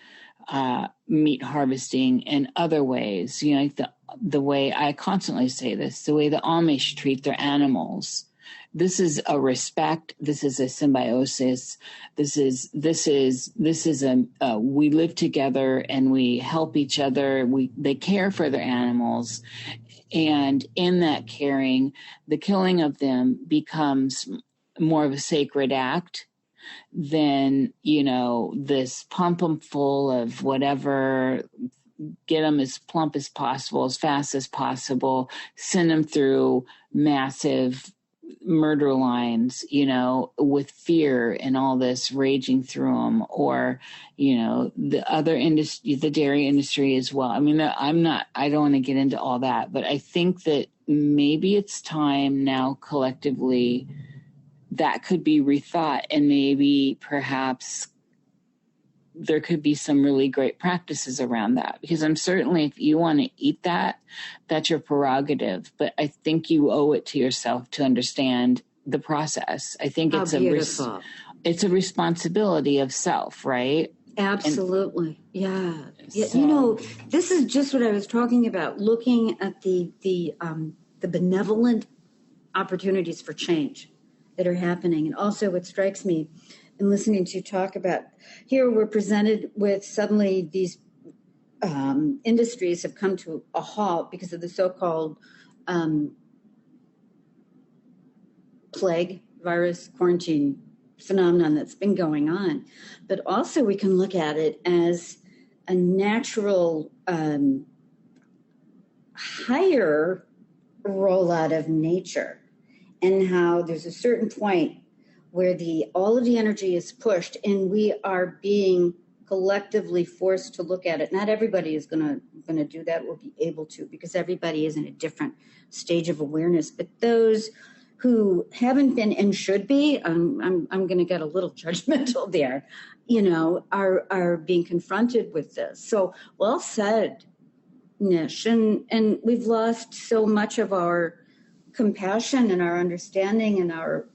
meat harvesting and other ways, like the way I constantly say this, the way the Amish treat their animals. This is a respect. This is a symbiosis. This is we live together and we help each other. They care for their animals. And in that caring, the killing of them becomes more of a sacred act than, this pump them full of whatever, get them as plump as possible, as fast as possible, send them through massive murder lines, with fear and all this raging through them, or, the other industry, the dairy industry as well. I mean, I don't want to get into all that, but I think that maybe it's time now collectively that could be rethought, and maybe perhaps there could be some really great practices around that, because I'm certainly, if you want to eat that, that's your prerogative. But I think you owe it to yourself to understand the process. I think it's a responsibility of self, right? Absolutely. So, this is just what I was talking about, looking at the benevolent opportunities for change that are happening. And also what strikes me in listening to you talk about, here we're presented with suddenly these industries have come to a halt because of the so-called plague, virus, quarantine phenomenon that's been going on. But also we can look at it as a natural higher rollout of nature, and how there's a certain point where all of the energy is pushed and we are being collectively forced to look at it. Not everybody is going to do that, will be able to, because everybody is in a different stage of awareness. But those who haven't been and should be, I'm going to get a little judgmental there, are being confronted with this. So well said, Niish. And we've lost so much of our compassion and our understanding and our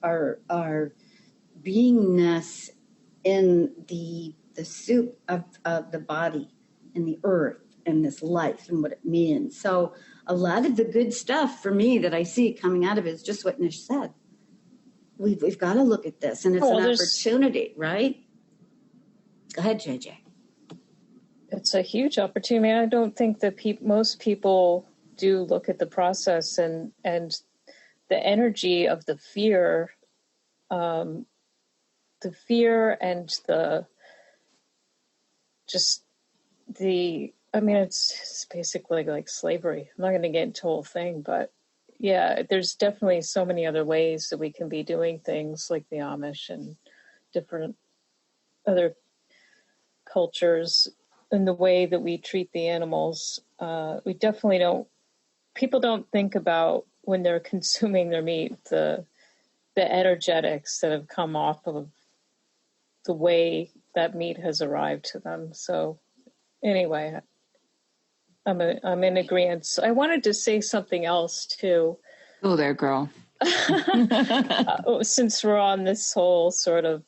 beingness in the soup of the body and the earth and this life and what it means. So a lot of the good stuff for me that I see coming out of it is just what Niish said. We've got to look at this, and it's an opportunity, right? Go ahead, JJ. It's a huge opportunity. I don't think that most people do look at the process and the energy of the fear, and it's basically like slavery. I'm not going to get into the whole thing, but yeah, there's definitely so many other ways that we can be doing things, like the Amish and different other cultures, and the way that we treat the animals. We definitely people don't think about, when they're consuming their meat, the energetics that have come off of the way that meat has arrived to them. So anyway, I'm in agreement. I wanted to say something else too. Oh, there, girl. Since we're on this whole sort of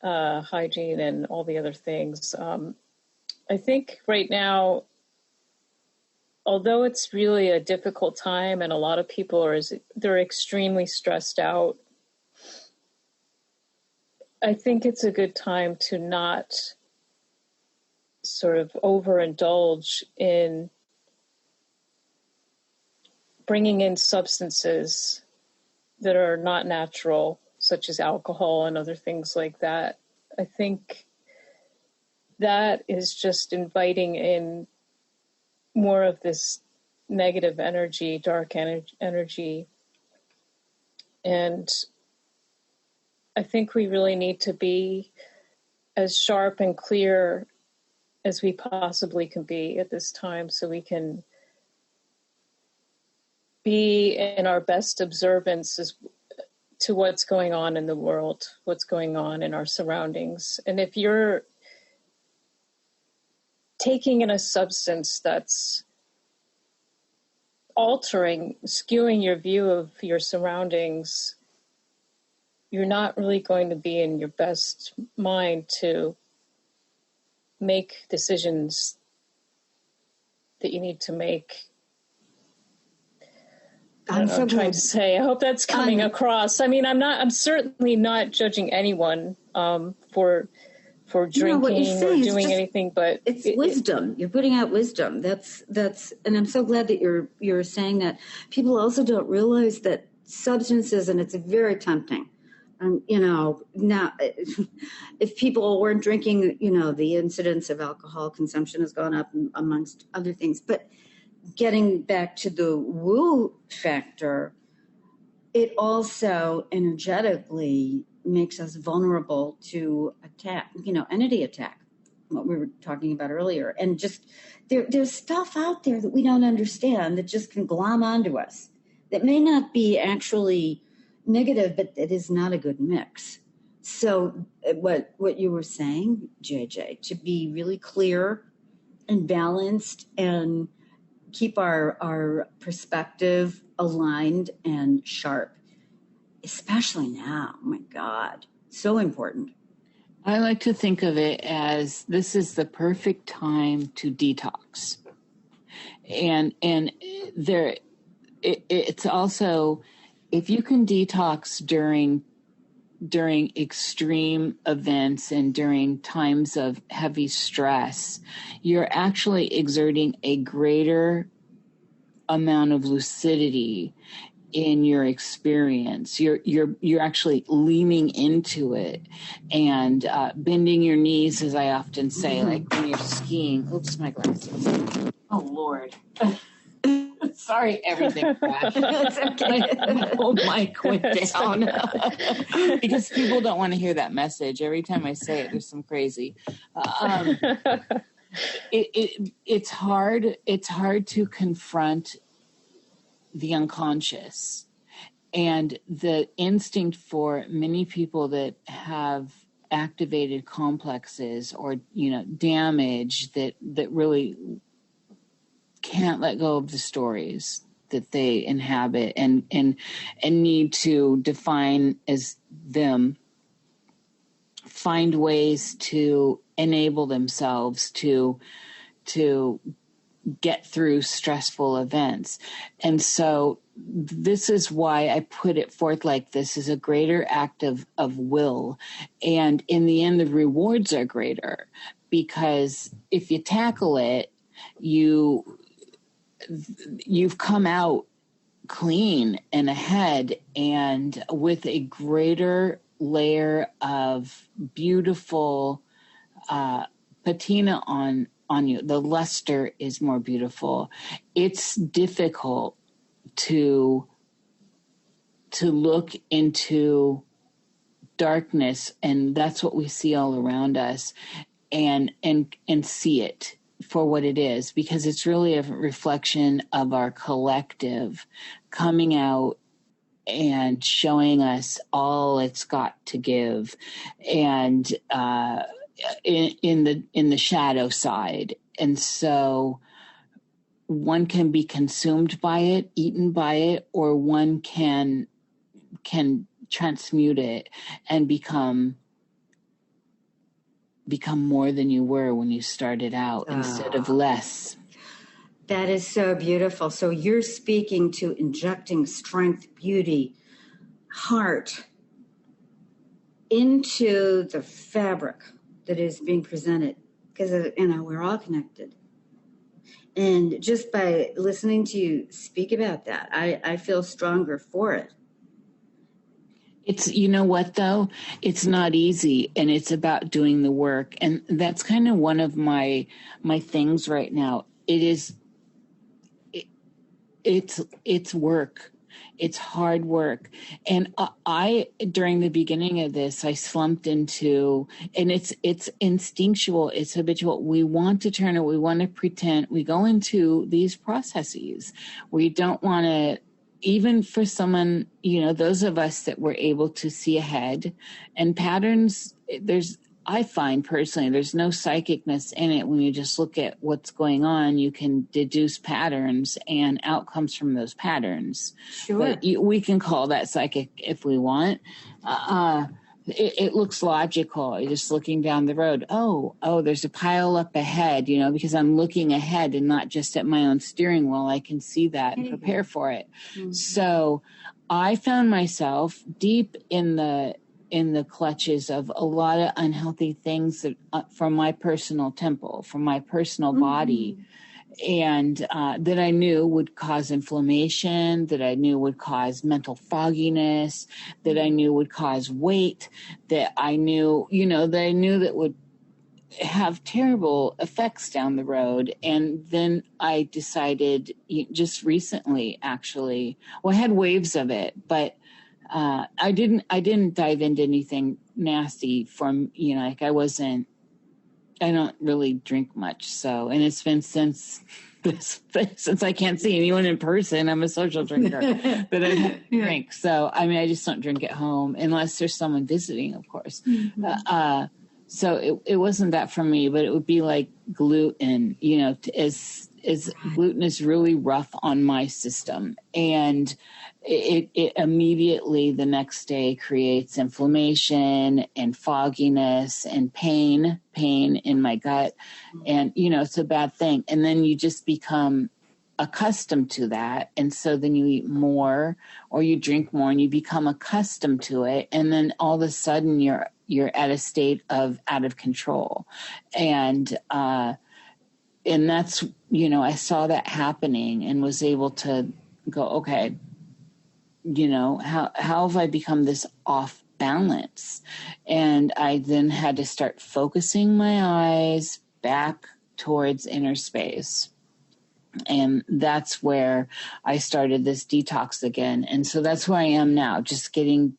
hygiene and all the other things, I think right now, although it's really a difficult time and a lot of people they're extremely stressed out, I think it's a good time to not sort of overindulge in bringing in substances that are not natural, such as alcohol and other things like that. I think that is just inviting in more of this negative energy, dark energy. And I think we really need to be as sharp and clear as we possibly can be at this time, so we can be in our best observance to what's going on in the world, what's going on in our surroundings. And if you're taking in a substance that's skewing your view of your surroundings, you're not really going to be in your best mind to make decisions that you need to make. I'm trying to say, I hope that's coming across. I mean, I'm certainly not judging anyone for drinking or doing anything, but it's wisdom. You're putting out wisdom. That's, and I'm so glad that you're saying that. People also don't realize that substances, and it's very tempting. Now, if people weren't drinking, the incidence of alcohol consumption has gone up amongst other things. But getting back to the woo factor, it also energetically makes us vulnerable to attack, entity attack, what we were talking about earlier. And just there's stuff out there that we don't understand that just can glom onto us, that may not be actually negative, but it is not a good mix. So what you were saying, JJ, to be really clear and balanced and keep our perspective aligned and sharp, especially now. Oh my God, so important. I like to think of it as this is the perfect time to detox. And there, it's also, if you can detox during extreme events and during times of heavy stress, you're actually exerting a greater amount of lucidity in your experience. You're actually leaning into it and bending your knees, as I often say, like when you're skiing. Oops, my glasses. Oh Lord. Sorry, everything crashed. It's okay. My whole mic went down because people don't want to hear that message. Every time I say it, there's some crazy. It's hard. It's hard to confront the unconscious, and the instinct for many people that have activated complexes or damage that really can't let go of the stories that they inhabit and need to define as them, find ways to enable themselves to get through stressful events. And so this is why I put it forth like this is a greater act of will. And in the end, the rewards are greater, because if you tackle it, you've come out clean and ahead and with a greater layer of beautiful patina on you. The luster is more beautiful. It's difficult to look into darkness, and that's what we see all around us, and see it for what it is, because it's really a reflection of our collective coming out and showing us all it's got to give, and in the shadow side. And so one can be consumed by it, eaten by it, or one can transmute it and become more than you were when you started out instead of less. That is so beautiful. So you're speaking to injecting strength, beauty, heart into the fabric that is being presented, because we're all connected. And just by listening to you speak about that, I feel stronger for it. It's, you know what though? It's not easy, and it's about doing the work. And that's kind of one of my things right now. It's work. It's hard work. And I, during the beginning of this, I slumped into, and it's instinctual, it's habitual. We want to turn it, we want to pretend. We go into these processes. We don't want to, even for someone, those of us that were able to see ahead and patterns, I find personally, there's no psychicness in it. When you just look at what's going on, you can deduce patterns and outcomes from those patterns. Sure. But we can call that psychic if we want. It looks logical. You're just looking down the road. Oh, there's a pile up ahead, because I'm looking ahead and not just at my own steering wheel. I can see that and prepare for it. Mm-hmm. So I found myself deep in the clutches of a lot of unhealthy things that, from my personal temple, from my personal body, and that I knew would cause inflammation, that I knew would cause mental fogginess, that I knew would cause weight, that I knew that would have terrible effects down the road. And then I decided just recently, actually, I had waves of it, but I didn't dive into anything nasty from, I don't really drink much. So, and it's been since since I can't see anyone in person, I'm a social drinker, but I don't drink. So, I mean, I just don't drink at home unless there's someone visiting, of course. Mm-hmm. So it wasn't that for me, but it would be like gluten, you know, as gluten is really rough on my system, and it immediately the next day creates inflammation and fogginess and pain in my gut. And, you know, it's a bad thing. And then you just become accustomed to that. And so then you eat more or you drink more and you become accustomed to it. And then all of a sudden you're at a state of out of control. And that's, you know, I saw that happening and was able to go, okay, you know, how have I become this off balance? And I then had to start focusing my eyes back towards inner space. And that's where I started this detox again. And so that's where I am now, just getting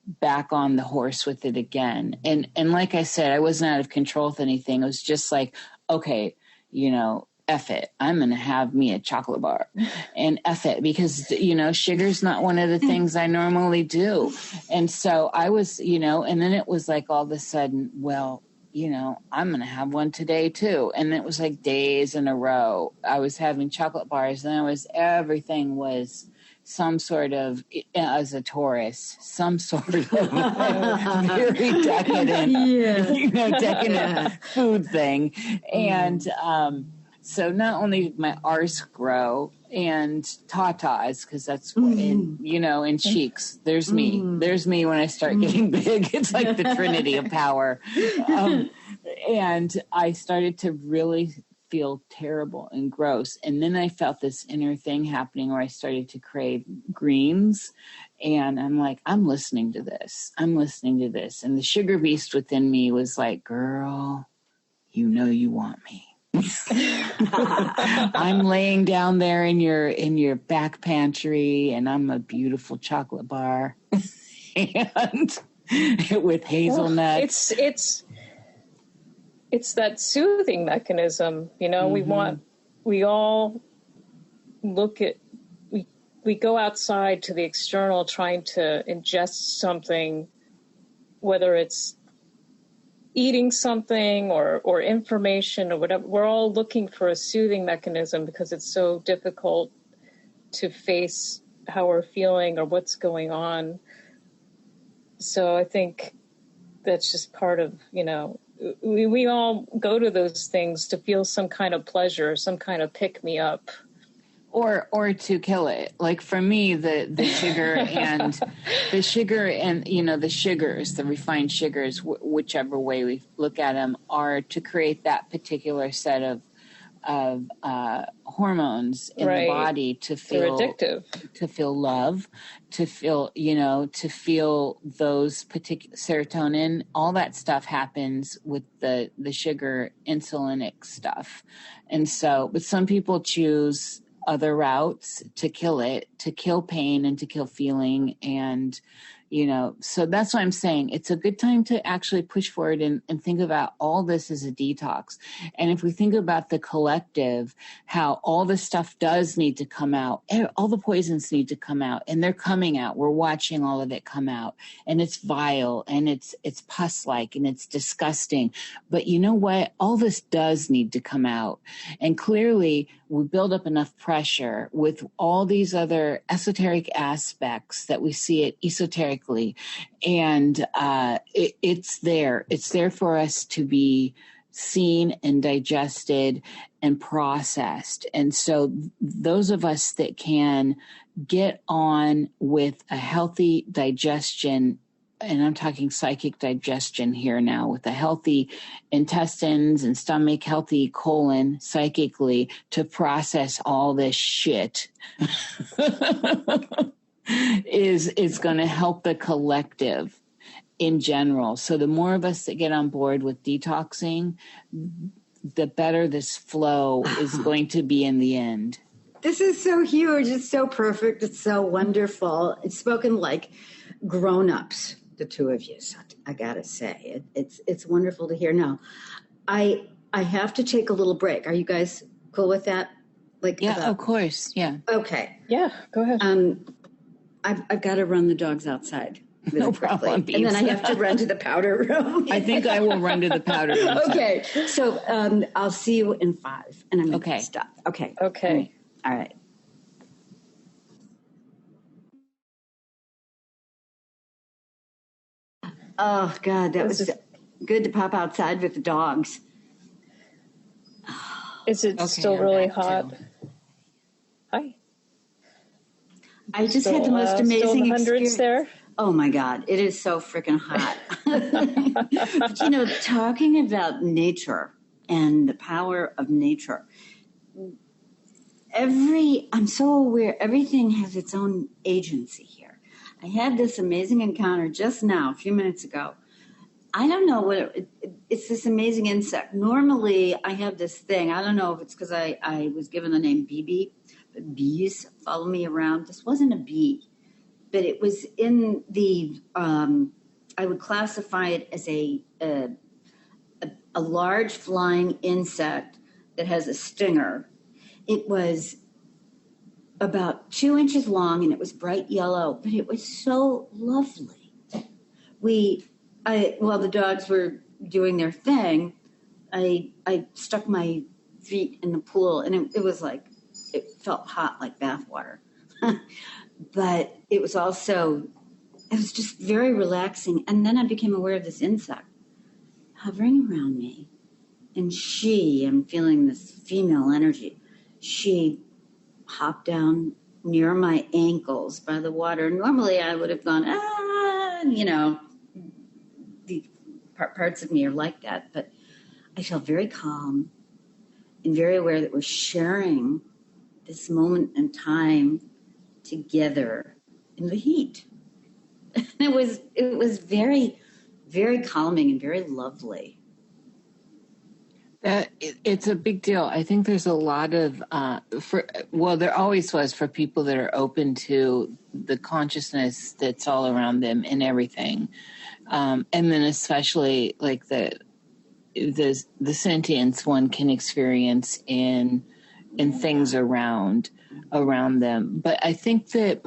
back on the horse with it again. And like I said, I wasn't out of control with anything. It was just like, okay, you know, F it. I'm going to have me a chocolate bar and F it because, you know, sugar's not one of the things I normally do. And so I was, you know, and then it was like all of a sudden, well, you know, I'm going to have one today too. And it was like days in a row. I was having chocolate bars and everything was some sort of, as a tourist, some sort of very decadent, you know, decadent food thing. And, so not only did my arse grow and tatas, because that's, you know, in cheeks, there's me. There's me when I start getting big. It's like the trinity of power. And I started to really feel terrible and gross. And then I felt this inner thing happening where I started to crave greens. And I'm like, I'm listening to this. And the sugar beast within me was like, girl, you know you want me. I'm laying down there in your back pantry, and I'm a beautiful chocolate bar, and with hazelnuts. It's that soothing mechanism, you know. We all look at we go outside to the external, trying to ingest something, whether it's eating something or information or whatever. We're all looking for a soothing mechanism because it's so difficult to face how we're feeling or what's going on. So I think that's just part of, you know, we all go to those things to feel some kind of pleasure, some kind of pick me up. Or to kill it. Like for me, the sugar and you know, the sugars, the refined sugars, whichever way we look at them, are to create that particular set of hormones in the body to feel addictive, to feel love, to feel, you know, to feel those particular serotonin. All that stuff happens with the sugar insulinic stuff. And so, but some people choose other routes to kill it, to kill pain and to kill feeling. And, you know, so that's why I'm saying it's a good time to actually push forward and think about all this as a detox. And if we think about the collective, how all this stuff does need to come out, all the poisons need to come out, and they're coming out. We're watching all of it come out, and it's vile and it's pus-like and it's disgusting. But you know what? All this does need to come out. And clearly we build up enough pressure with all these other esoteric aspects that we see it esoterically. And it's there. It's there for us to be seen and digested and processed. And so those of us that can get on with a healthy digestion, and I'm talking psychic digestion here now, with a healthy intestines and stomach, healthy colon psychically to process all this shit is going to help the collective in general. So the more of us that get on board with detoxing, the better this flow is going to be in the end. This is so huge. It's so perfect. It's so wonderful. It's spoken like grown-ups, the two of you. So I gotta say, it's wonderful to hear. Now, I have to take a little break. Are you guys cool with that? Like, yeah, of course. Yeah. Okay. Yeah, go ahead. I've got to run the dogs outside. Really No quickly. problem, And then I have to run to the powder room. I think I will run to the powder room. Okay. So I'll see you in 5. And I'm Okay. Stop. Okay. Okay. All right. Oh, God, that was good to pop outside with the dogs. Is it still really hot? Hi. I just had the most amazing still in the experience. hundreds there? Oh, my God. It is so freaking hot. But, you know, talking about nature and the power of nature, I'm so aware everything has its own agency here. I had this amazing encounter just now, a few minutes ago. I don't know what it's this amazing insect. Normally, I have this thing. I don't know if it's because I was given the name Bibi, but bees follow me around. This wasn't a bee, but it was in the. I would classify it as a large flying insect that has a stinger. It was about 2 inches long and it was bright yellow, but it was so lovely. While the dogs were doing their thing, I stuck my feet in the pool and it was like, it felt hot like bath water. But it was just very relaxing. And then I became aware of this insect hovering around me. And I'm feeling this female energy. She hopped down near my ankles by the water. Normally I would have gone, the parts of me are like that. But I felt very calm and very aware that we're sharing this moment in time together in the heat. It was very, very calming and very lovely. It's a big deal. I think there's a lot of, there always was for people that are open to the consciousness that's all around them and everything. And then especially like the sentience one can experience in things around them. But I think that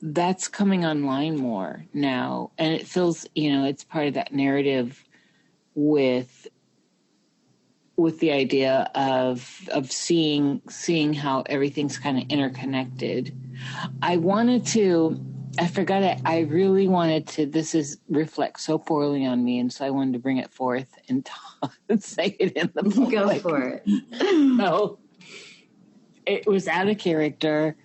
that's coming online more now. And it feels, it's part of that narrative with the idea of seeing how everything's kind of interconnected. I forgot it. I really wanted to, reflect so poorly on me. And so I wanted to bring it forth and say it in the public. Go for it. No, it was out of character.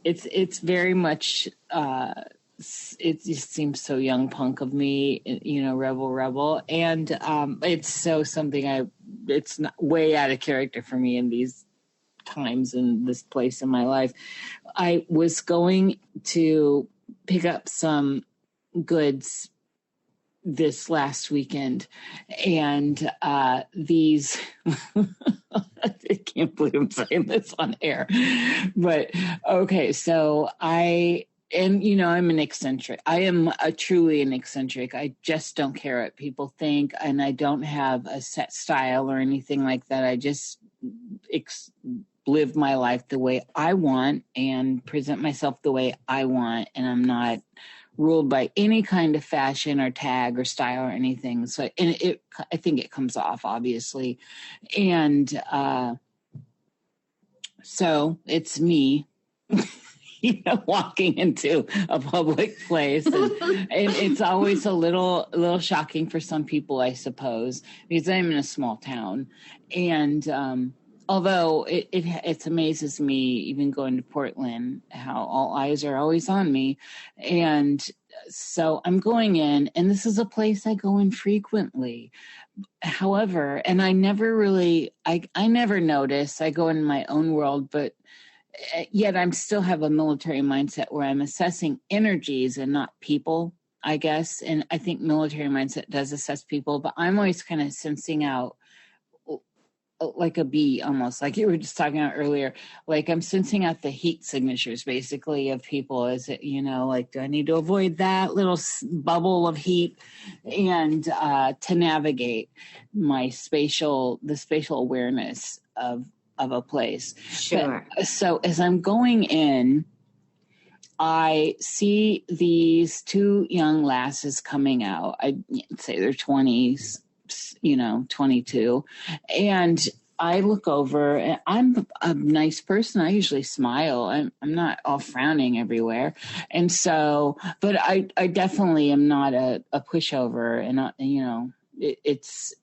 It's very much, it just seems so young punk of me, rebel. And it's so something it's not way out of character for me in these times in this place in my life. I was going to pick up some goods this last weekend, and these I can't believe I'm saying this on air, but okay, so I'm an eccentric. I am truly an eccentric. I just don't care what people think, and I don't have a set style or anything like that. I just live my life the way I want and present myself the way I want, and I'm not ruled by any kind of fashion or tag or style or anything. So, I think it comes off obviously, and so it's me. Walking into a public place, and it's always a little shocking for some people, I suppose, because I'm in a small town, and although it amazes me, even going to Portland, how all eyes are always on me, and so I'm going in, and this is a place I go in frequently. However, and I never really, I never notice. I go in my own world, but yet I'm still have a military mindset where I'm assessing energies and not people, I guess. And I think military mindset does assess people, but I'm always kind of sensing out like a bee, almost like you were just talking about earlier. Like I'm sensing out the heat signatures basically of people. Is it, like, do I need to avoid that little bubble of heat and to navigate the spatial awareness of a place. Sure. But, so as I'm going in, I see these two young lasses coming out. I'd say they're 20s, 22. And I look over, and I'm a nice person. I usually smile. I'm not all frowning everywhere. And so, but I definitely am not a pushover, and, it's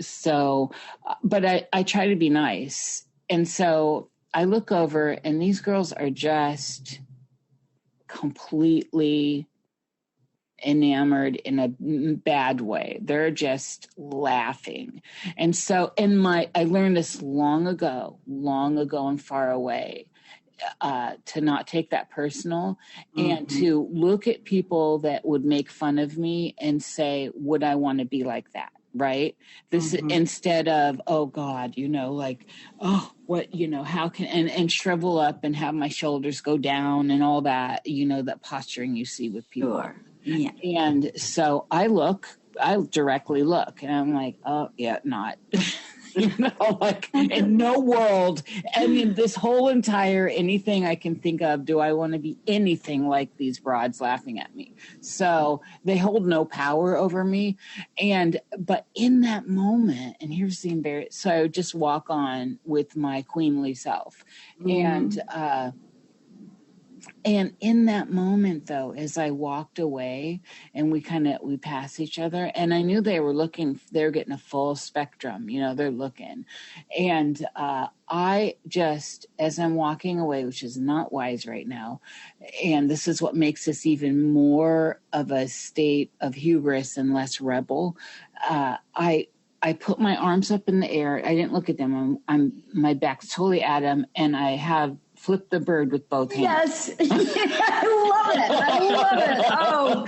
so, but I try to be nice. And so I look over, and these girls are just completely enamored in a bad way. They're just laughing. And so I learned this long ago and far away, to not take that personal, and to look at people that would make fun of me and say, would I want to be like that? Right. This instead of, oh God, like, oh, what, how can, and shrivel up and have my shoulders go down and all that, that posturing you see with people. Sure. Yeah. And so I directly look, and I'm like, oh yeah, not, like in no world. I mean, this whole entire anything I can think of, do I want to be anything like these broads laughing at me? So they hold no power over me. But in that moment, and here's the embarrassment. So I would just walk on with my queenly self. And in that moment, though, as I walked away and we passed each other, and I knew they were getting a full spectrum, they're looking. And I just, as I'm walking away, which is not wise right now, and this is what makes this even more of a state of hubris and less rebel, I put my arms up in the air. I didn't look at them. My back's totally at them, and I have flip the bird with both hands. Yes. I love it. Oh,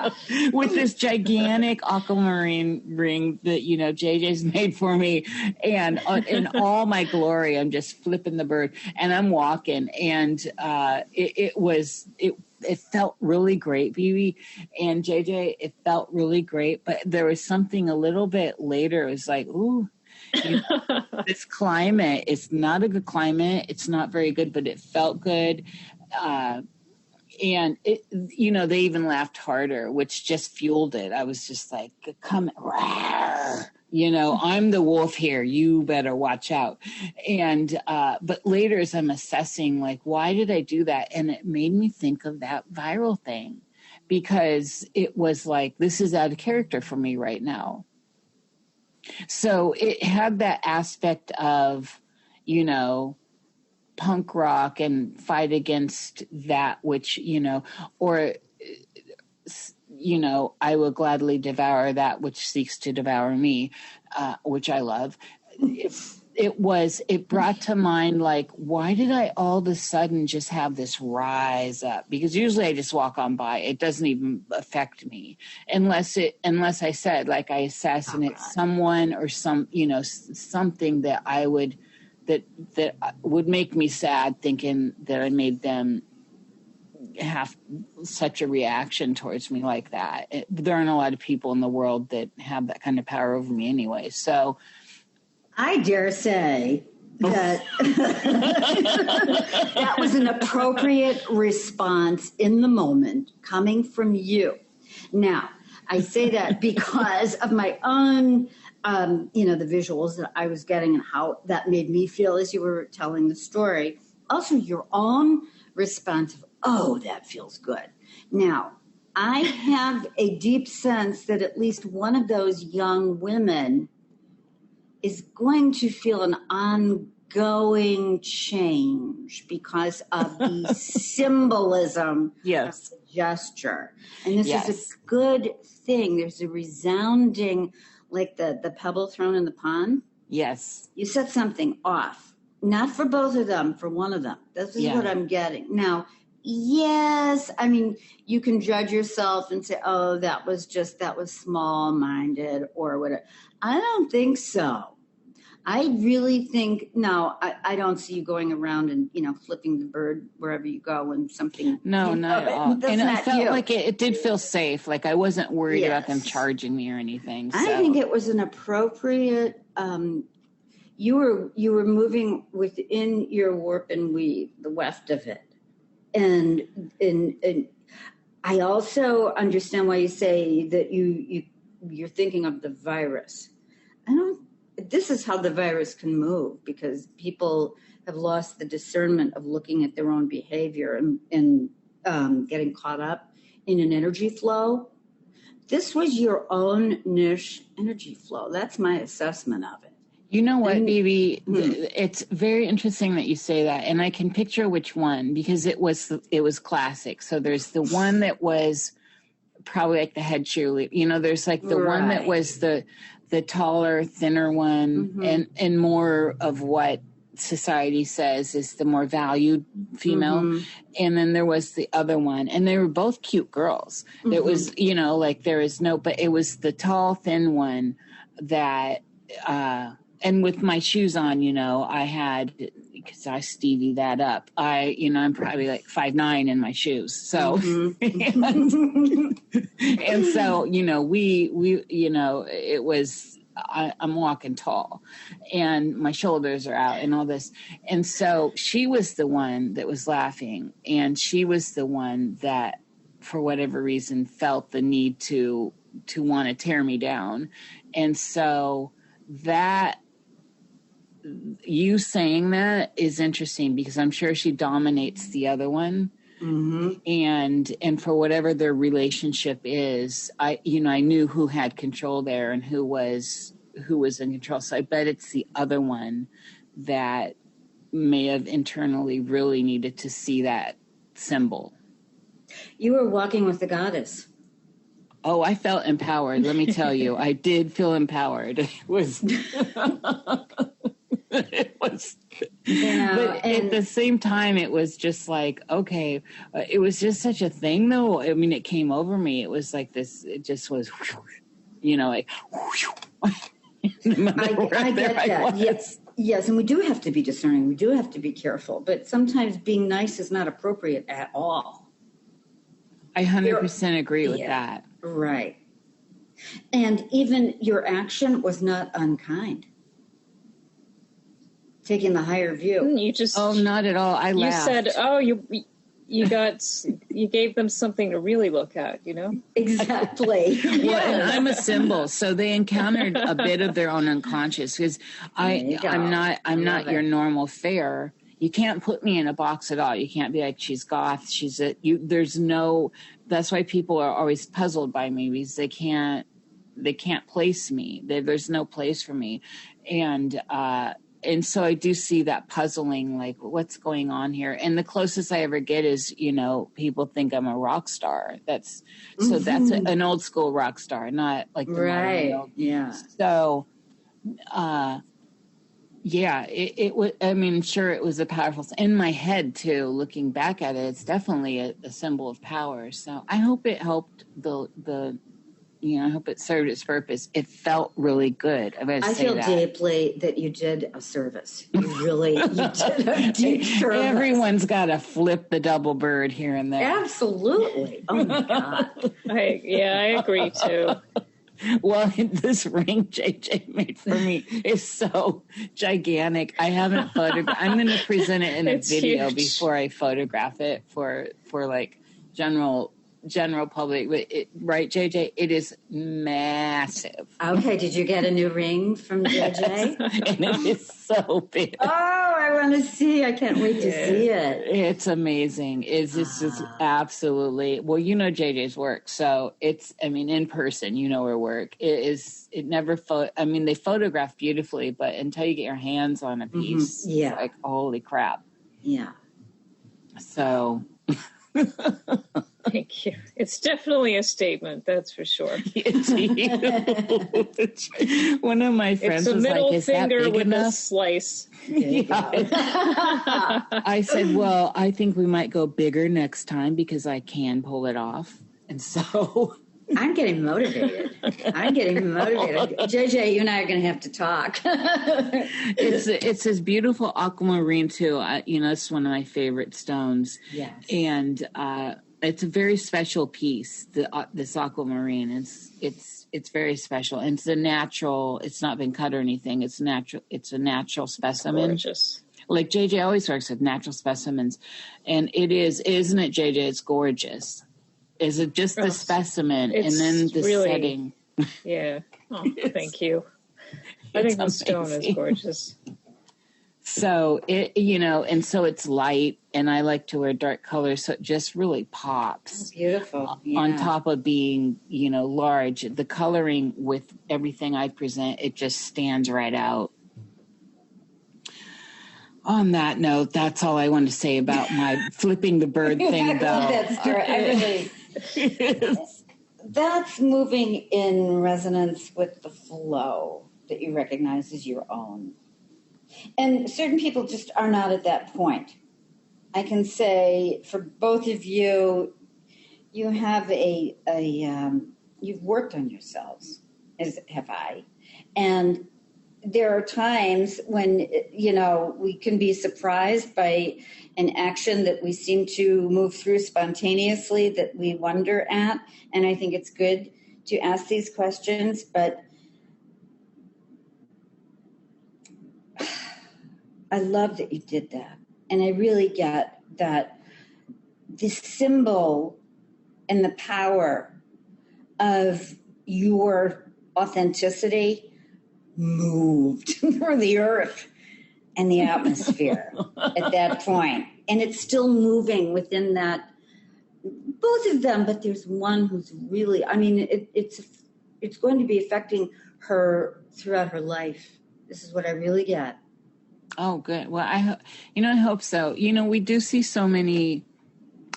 God. With this gigantic aquamarine ring that, JJ's made for me. And in all my glory, I'm just flipping the bird, and I'm walking. And it felt really great, Bibi and JJ. It felt really great. But there was something a little bit later. It was like, ooh. This climate, it's not a good climate. It's not very good, but it felt good. And it, they even laughed harder, which just fueled it. I was just like, come, rawr, I'm the wolf here. You better watch out. And, but later as I'm assessing, like, why did I do that? And it made me think of that viral thing, because it was like, this is out of character for me right now. So it had that aspect of, punk rock and fight against that, which, or, I will gladly devour that which seeks to devour me, which I love. It brought to mind, like, why did I all of a sudden just have this rise up? Because usually I just walk on by. It doesn't even affect me unless I said, like, I assassinate someone or something that would make me sad, thinking that I made them have such a reaction towards me like that. There aren't a lot of people in the world that have that kind of power over me anyway. So I dare say that that was an appropriate response in the moment coming from you. Now, I say that because of my own, the visuals that I was getting and how that made me feel as you were telling the story. Also, your own response of, oh, that feels good. Now, I have a deep sense that at least one of those young women is going to feel an ongoing change because of the symbolism of the gesture. And this is a good thing. There's a resounding, like the pebble thrown in the pond. Yes. You set something off, not for both of them, for one of them. This is what I'm getting. Now, yes, I mean, you can judge yourself and say, oh, that was small-minded or whatever. I don't think so. I really think, no, I don't see you going around and, flipping the bird wherever you go and something. No, not at all. And I felt like it did feel safe. Like I wasn't worried about them charging me or anything. So. I think it was an appropriate, you were moving within your warp and weave, the weft of it. And I also understand why you say that you're thinking of the virus. This is how the virus can move, because people have lost the discernment of looking at their own behavior and getting caught up in an energy flow. This was your own Niish energy flow. That's my assessment of it. You know what, Bibi? It's very interesting that you say that, and I can picture which one, because it was classic. So there's the one that was probably like the head cheerleader. There's like the one that was the taller, thinner one, and more of what society says is the more valued female. And then there was the other one, and they were both cute girls. It was, but it was the tall, thin one that, and with my shoes on, I had, because I Stevie that up. I'm probably like 5'9" in my shoes. So, and so, it was, I'm walking tall and my shoulders are out and all this. And so she was the one that was laughing, and she was the one that, for whatever reason, felt the need to want to tear me down. And so that, you saying that is interesting, because I'm sure she dominates the other one. And for whatever their relationship is, I knew who had control there and who was in control. So I bet it's the other one that may have internally really needed to see that symbol. You were walking with the goddess. Oh, I felt empowered. Let me tell you, I did feel empowered. It was. It was, but at the same time, it was just like, okay, it was just such a thing, though. I mean, it came over me. It was like this. It just was, like. I get that. Yes, and we do have to be discerning. We do have to be careful. But sometimes being nice is not appropriate at all. I 100% agree with that. Right, and even your action was not unkind. Taking the higher view. Not at all. I laughed. You said, you gave them something to really look at, Exactly. Well, and I'm a symbol, so they encountered a bit of their own unconscious, because I'm not your normal fare. You can't put me in a box at all. You can't be like, she's goth. That's why people are always puzzled by me, because they can't place me. There's no place for me. And so I do see that puzzling, like, what's going on here? And the closest I ever get is, people think I'm a rock star. That's an old school rock star, not like the modern. Yeah. So, it was. I mean, sure, it was a powerful. In my head too, looking back at it, it's definitely a symbol of power. So I hope it helped I hope it served its purpose. It felt really good. I feel deeply that you did a service. You did a deep service. Everyone's got to flip the double bird here and there. Absolutely. Oh my God. I agree too. Well, this ring JJ made for me is so gigantic. I haven't photographed. I'm going to present it in a video huge. Before I photograph it for like general public, but right, JJ, it is massive. Okay, did you get a new ring from JJ? And it is so big. Oh, I want to see. I can't wait to see it. It's amazing. It's just absolutely, well, JJ's work, so it's, in person, her work. They photograph beautifully, but until you get your hands on a piece, it's like, holy crap. Yeah. So... Thank you. It's definitely a statement, that's for sure. It's huge. One of my friends was like, "Is that big enough?" A slice. I said, "Well, I think we might go bigger next time because I can pull it off." And so I'm getting motivated. JJ, you and I are going to have to talk. It's this beautiful aquamarine too. It's one of my favorite stones. Yes. And it's a very special piece. This aquamarine, it's very special, and it's a natural. It's not been cut or anything. It's natural. It's a natural specimen. Gorgeous. Like JJ always works with natural specimens, and isn't it, JJ? It's gorgeous. Is it just the specimen and then the setting? Yeah. Oh, thank you. I think the stone is gorgeous. So and so it's light, and I like to wear dark colors, so it just really pops. Beautiful. Yeah. On top of being, large, the coloring with everything I present, it just stands right out. On that note, that's all I want to say about my flipping the bird thing. I love that story. I really. That's moving in resonance with the flow that you recognize as your own. And certain people just are not at that point. I can say for both of you, you have you've worked on yourselves, as have I. And there are times when, we can be surprised by an action that we seem to move through spontaneously that we wonder at. And I think it's good to ask these questions, but I love that you did that. And I really get that the symbol and the power of your authenticity moved through the earth and the atmosphere at that point. And it's still moving within that, both of them, but there's one who's really, it's going to be affecting her throughout her life. This is what I really get. Oh, good. Well, I hope so. We do see so many.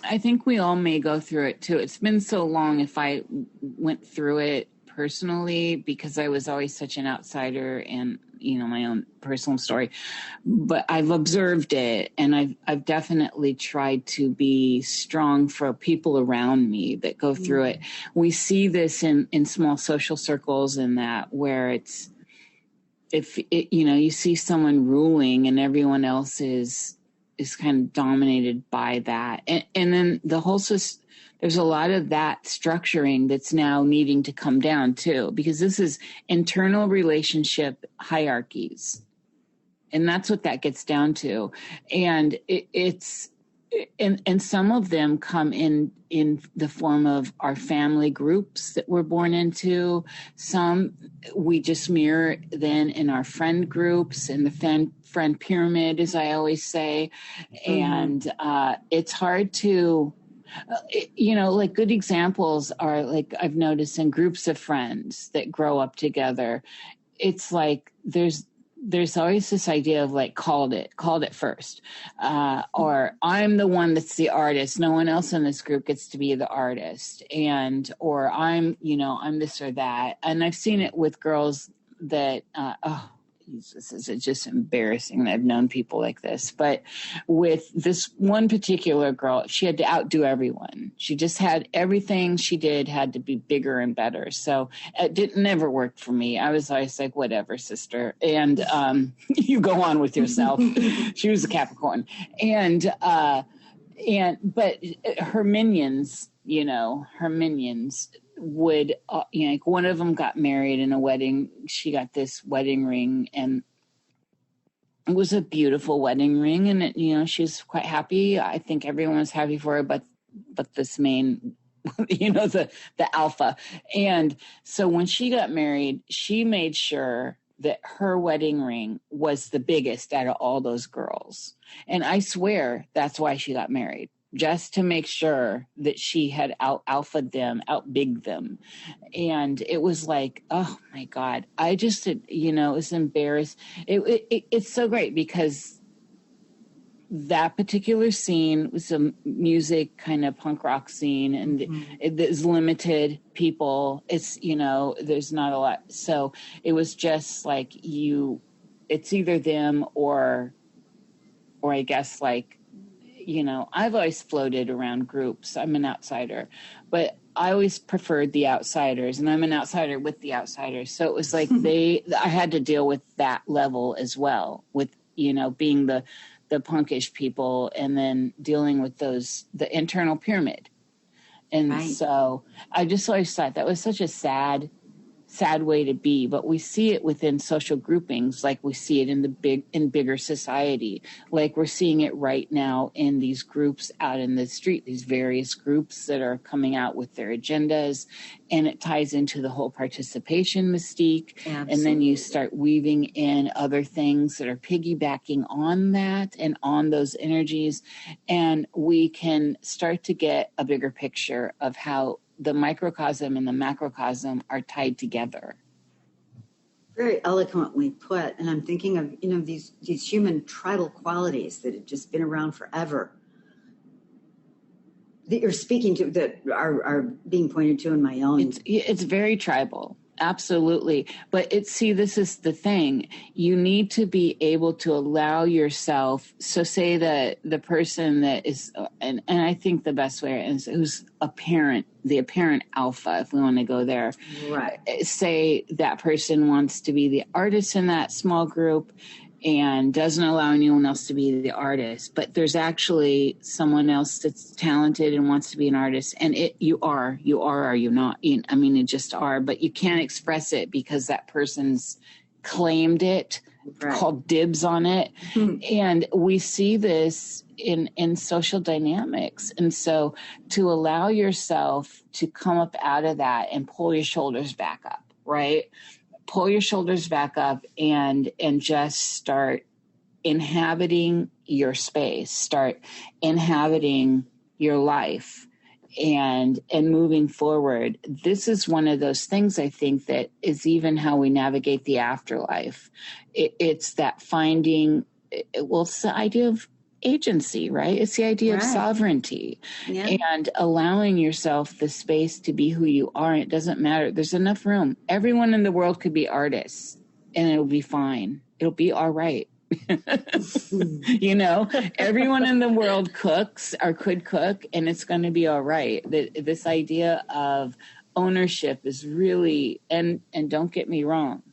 I think we all may go through it too. It's been so long if I went through it personally, because I was always such an outsider and, my own personal story, but I've observed it, and I've definitely tried to be strong for people around me that go through it. We see this in small social circles, and that where it's, if it, you see someone ruling and everyone else is kind of dominated by that. And then the whole there's a lot of that structuring that's now needing to come down too, because this is internal relationship hierarchies. And that's what that gets down to. And and some of them come in the form of our family groups that we're born into. Some we just mirror then in our friend groups and the friend pyramid, as I always say. And it's hard to, like good examples are like I've noticed in groups of friends that grow up together. It's like there's always this idea of like called it first, or I'm the one that's the artist. No one else in this group gets to be the artist, or I'm this or that. And I've seen it with girls that, this is just embarrassing that I've known people like this. But with this one particular girl, she had to outdo everyone. She just had everything she did had to be bigger and better. So it never worked for me. I was always like, whatever, sister. And you go on with yourself. She was a Capricorn. But her minions, would like one of them got married in a wedding. She got this wedding ring, and it was a beautiful wedding ring, and she was quite happy. I think everyone was happy for her, but this main the alpha. And so when she got married, she made sure that her wedding ring was the biggest out of all those girls, and I swear that's why she got married, just to make sure that she had out-alphaed them, out-bigged them. And it was like, oh my God, I just, was embarrassed. It's so great because that particular scene was a music kind of punk rock scene, and it is limited people. It's, there's not a lot. So it was just like it's either them or I guess like, I've always floated around groups. I'm an outsider, but I always preferred the outsiders, and I'm an outsider with the outsiders. So it was like I had to deal with that level as well, with, being the punkish people, and then dealing with the internal pyramid, And so I just always thought that was such a sad way to be, but we see it within social groupings, like we see it in bigger society, like we're seeing it right now in these groups out in the street, these various groups that are coming out with their agendas, and it ties into the whole participation mystique. Absolutely. And then you start weaving in other things that are piggybacking on that and on those energies, and we can start to get a bigger picture of how the microcosm and the macrocosm are tied together. Very eloquently put. And I'm thinking of, these human tribal qualities that have just been around forever, that you're speaking to, that are being pointed to in my own. It's very tribal. Absolutely. But this is the thing. You need to be able to allow yourself. So say that the person that is, and I think the best way is who's the apparent alpha, if we want to go there. Right. Say that person wants to be the artist in that small group and doesn't allow anyone else to be the artist, but there's actually someone else that's talented and wants to be an artist, and you are you not? I mean, it just are, but you can't express it because that person's claimed it, right, called dibs on it. Mm-hmm. And we see this in social dynamics. And so to allow yourself to come up out of that and pull your shoulders back up, right? Pull your shoulders back up and just start inhabiting your space, start inhabiting your life and moving forward. This is one of those things, I think, that is even how we navigate the afterlife. It's that finding, it's the idea of agency, right? It's the idea of sovereignty, and allowing yourself the space to be who you are. It doesn't matter. There's enough room. Everyone in the world could be artists and it'll be fine. It'll be all right. Everyone in the world cooks or could cook, and it's going to be all right. This idea of ownership is really, and don't get me wrong.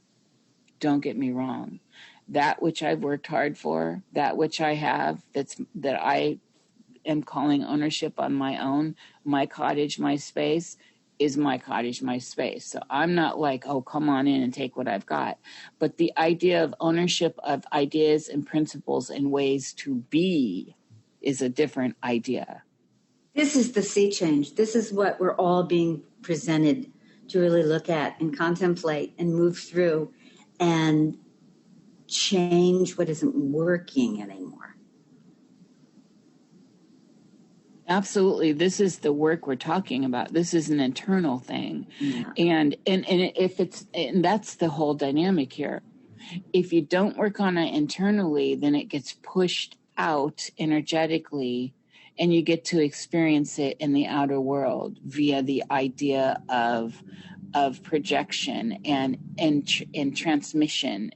That which I've worked hard for, that which I have, that I am calling ownership on my own, my cottage, my space, is my cottage, my space. So I'm not like, oh, come on in and take what I've got. But the idea of ownership of ideas and principles and ways to be is a different idea. This is the sea change. This is what we're all being presented to really look at and contemplate and move through and change what isn't working anymore. Absolutely. This is the work we're talking about. This is an internal thing. Yeah. And that's the whole dynamic here. If you don't work on it internally, then it gets pushed out energetically, and you get to experience it in the outer world via the idea of projection and transmission,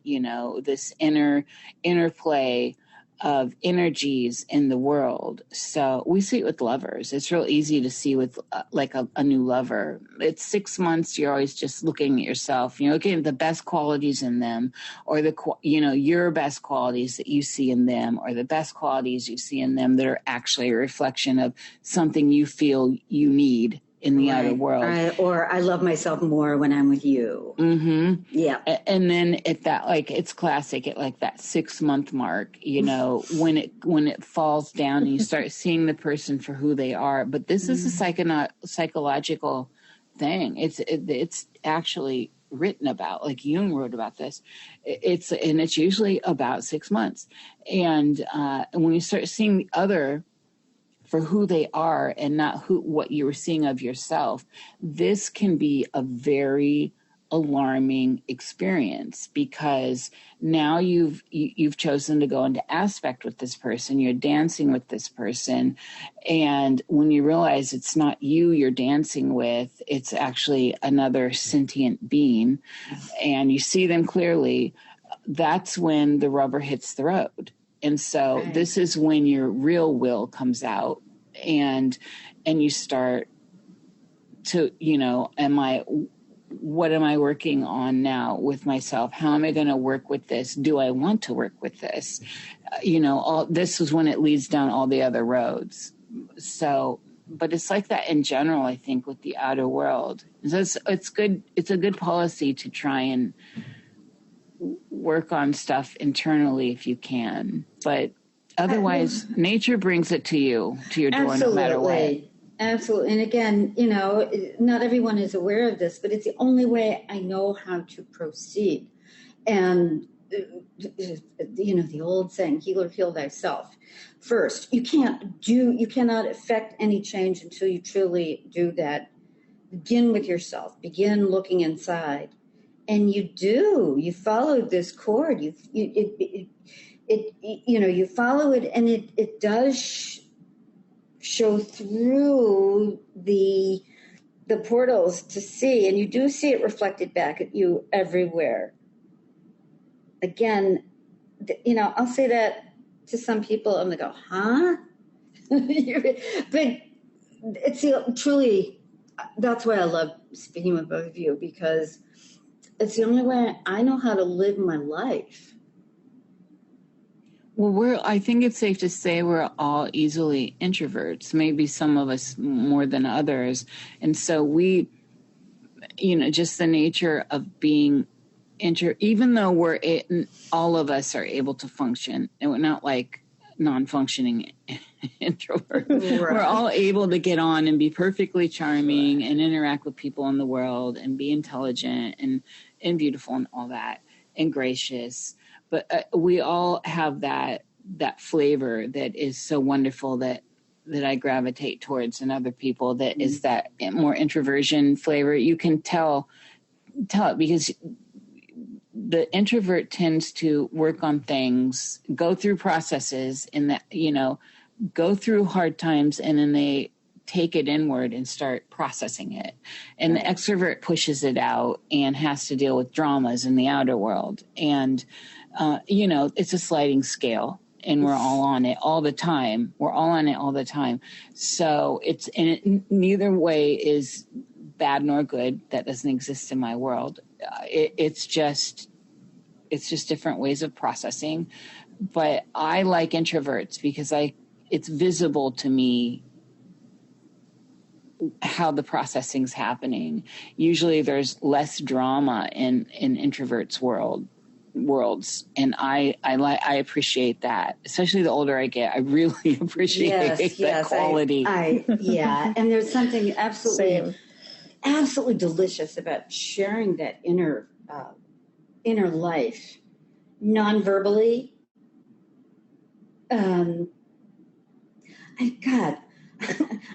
this interplay of energies in the world. So we see it with lovers. It's real easy to see with like a new lover. It's 6 months. You're always just looking at yourself, looking at the best qualities in them, or your best qualities that you see in them, or the best qualities you see in them that are actually a reflection of something you feel you need in the outer world. Or I love myself more when I'm with you. Mm-hmm. Yeah. And then at that, it's classic at that 6 month mark, when it falls down and you start seeing the person for who they are. But this is a psychological thing. It's actually written about, like Jung wrote about this. It's usually about 6 months. And when you start seeing the other for who they are and not what you were seeing of yourself, this can be a very alarming experience, because now you've chosen to go into aspect with this person, you're dancing with this person, and when you realize it's not you're dancing with, it's actually another sentient being, and you see them clearly, that's when the rubber hits the road. And so this is when your real will comes out, and you start to, what am I working on now with myself? How am I going to work with this? Do I want to work with this? This is when it leads down all the other roads. So but it's like that in general, I think, with the outer world. So it's good. It's a good policy to try and work on stuff internally if you can, but otherwise nature brings it to your door no matter what. Absolutely. And again, not everyone is aware of this, but it's the only way I know how to proceed. And the old saying, heal or heal thyself first. You cannot affect any change until you truly do that. Begin with yourself, begin looking inside. And you follow this cord, you follow it, and it does show through the portals to see, and you do see it reflected back at you everywhere. Again, I'll say that to some people, and they go, huh? But it's truly, that's why I love speaking with both of you, because it's the only way I know how to live my life. Well, I think it's safe to say we're all easily introverts, maybe some of us more than others. And so we, just the nature of being even though all of us are able to function, and we're not like non-functioning introverts. Right. We're all able to get on and be perfectly charming and interact with people in the world and be intelligent and beautiful and all that and gracious. But we all have that flavor that is so wonderful that I gravitate towards in other people. That is that more introversion flavor. You can tell it because the introvert tends to work on things, go through processes in that, go through hard times, and then they take it inward and start processing it. And the extrovert pushes it out and has to deal with dramas in the outer world. And, it's a sliding scale, and we're all on it all the time. So neither way is bad nor good. That doesn't exist in my world. It's just different ways of processing. But I like introverts because it's visible to me how the processing's happening. Usually there's less drama in introverts' worlds, and I appreciate that. Especially the older I get, I really appreciate that quality. And there's something absolutely delicious about sharing that inner life non-verbally. God,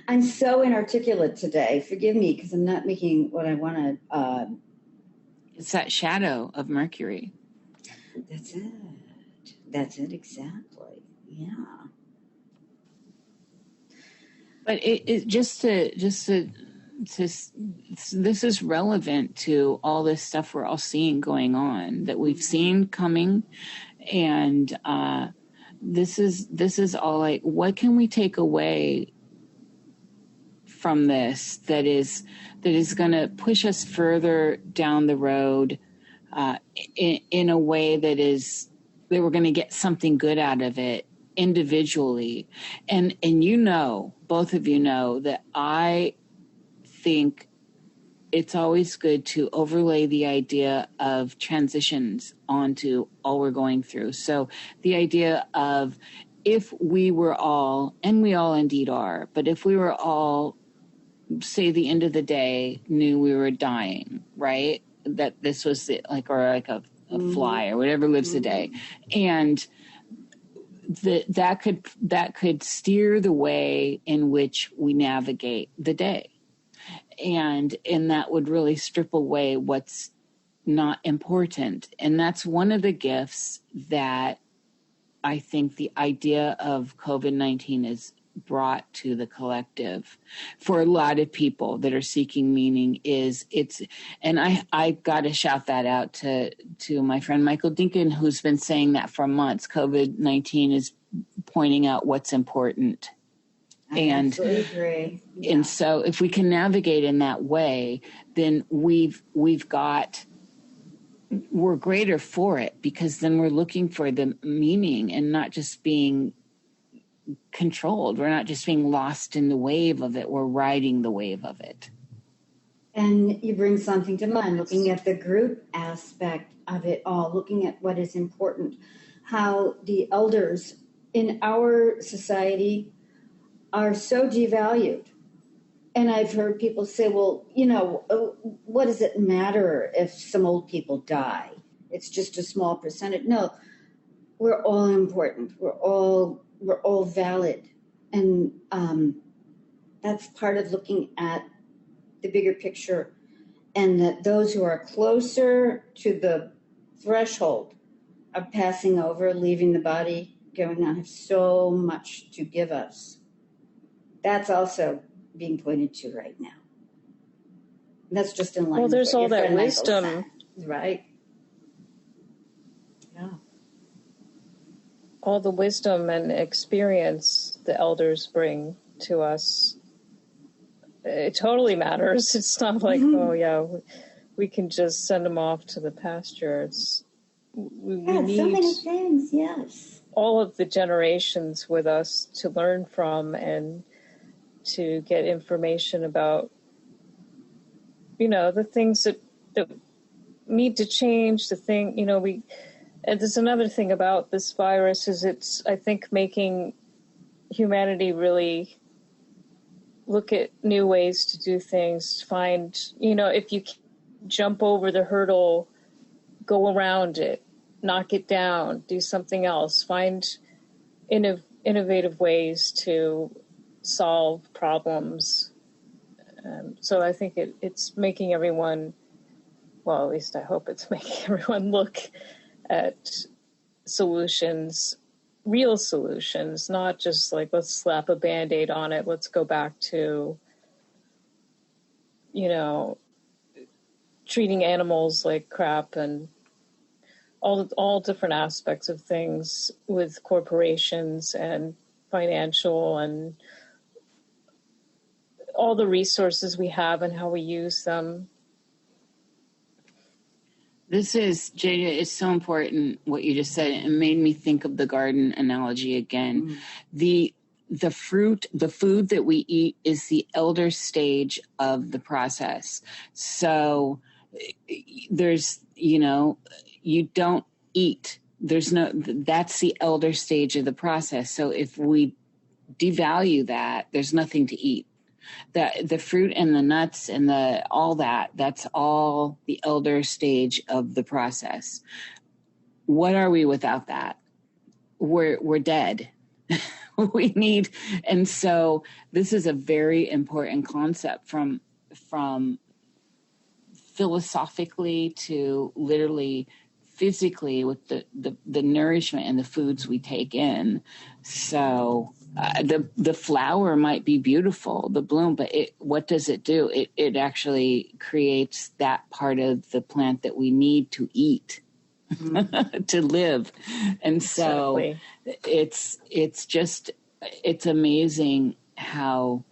I'm so inarticulate today. Forgive me, because I'm not making what I want to. It's that shadow of Mercury. That's it exactly. Yeah. But this is relevant to all this stuff we're all seeing going on, that we've seen coming, and this is all like, what can we take away from this that is going to push us further down the road in a way that we're going to get something good out of it individually. And both of you know that I think it's always good to overlay the idea of transitions onto all we're going through. So the idea of, if we were all, and we all indeed are, but if we were all, say, the end of the day, knew we were dying, right? That this was a fly or whatever lives a day, and that could steer the way in which we navigate the day, and that would really strip away what's not important. And that's one of the gifts that I think the idea of COVID-19 is brought to the collective for a lot of people that are seeking meaning. And I got to shout that out to my friend Michael Dinkin, who's been saying that for months. COVID-19 is pointing out what's important. I absolutely agree. Yeah. And so if we can navigate in that way, then we're greater for it, because then we're looking for the meaning and not just being controlled. We're not just being lost in the wave of it. We're riding the wave of it. And you bring something to mind, looking at the group aspect of it all, looking at what is important, how the elders in our society are so devalued. And I've heard people say, well, what does it matter if some old people die? It's just a small percentage. No, we're all important. We're all valid. And that's part of looking at the bigger picture, and that those who are closer to the threshold of passing over, leaving the body, going on, have so much to give us. That's also being pointed to right now. And that's just in line. Well, there's all that wisdom, said, right? Yeah. All the wisdom and experience the elders bring to us. It totally matters. It's not like, oh yeah, we can just send them off to the pasture. We need so many things. Yes, all of the generations with us to learn from and to get information about, the things that need to change. And there's another thing about this virus is it's, I think, making humanity really look at new ways to do things, find, if you jump over the hurdle, go around it, knock it down, do something else, find innovative ways to solve problems. So I think it's making everyone, well, at least I hope it's making everyone look at solutions, real solutions, not just like, let's slap a Band-Aid on it. Let's go back to, treating animals like crap and all different aspects of things with corporations and financial and all the resources we have and how we use them. This is, Jada, it's so important what you just said. It made me think of the garden analogy again. The food that we eat is the elder stage of the process. So there's, you don't eat. That's the elder stage of the process. So if we devalue that, there's nothing to eat. The fruit and the nuts and that's all the elder stage of the process. What are we without that? We're dead. We need, and so this is a very important concept from philosophically to literally physically with the nourishment and the foods we take in. So the flower might be beautiful, the bloom, but what does it do? It actually creates that part of the plant that we need to eat to live. And so exactly. it's amazing how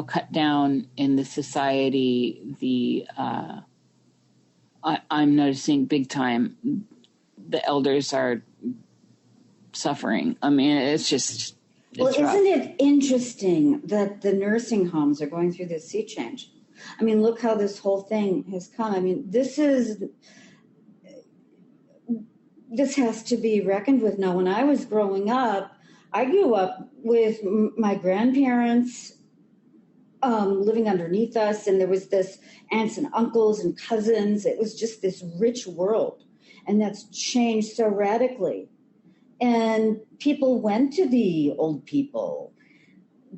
cut down in the society I'm noticing big time the elders are suffering. I mean, it's rough. Isn't it interesting that the nursing homes are going through this sea change? I mean, look how this whole thing has come. I mean, this has to be reckoned with now. When I was growing up, I grew up with my grandparents living underneath us, and there was this aunts and uncles and cousins. It was just this rich world, and that's changed so radically. And people went to the old people.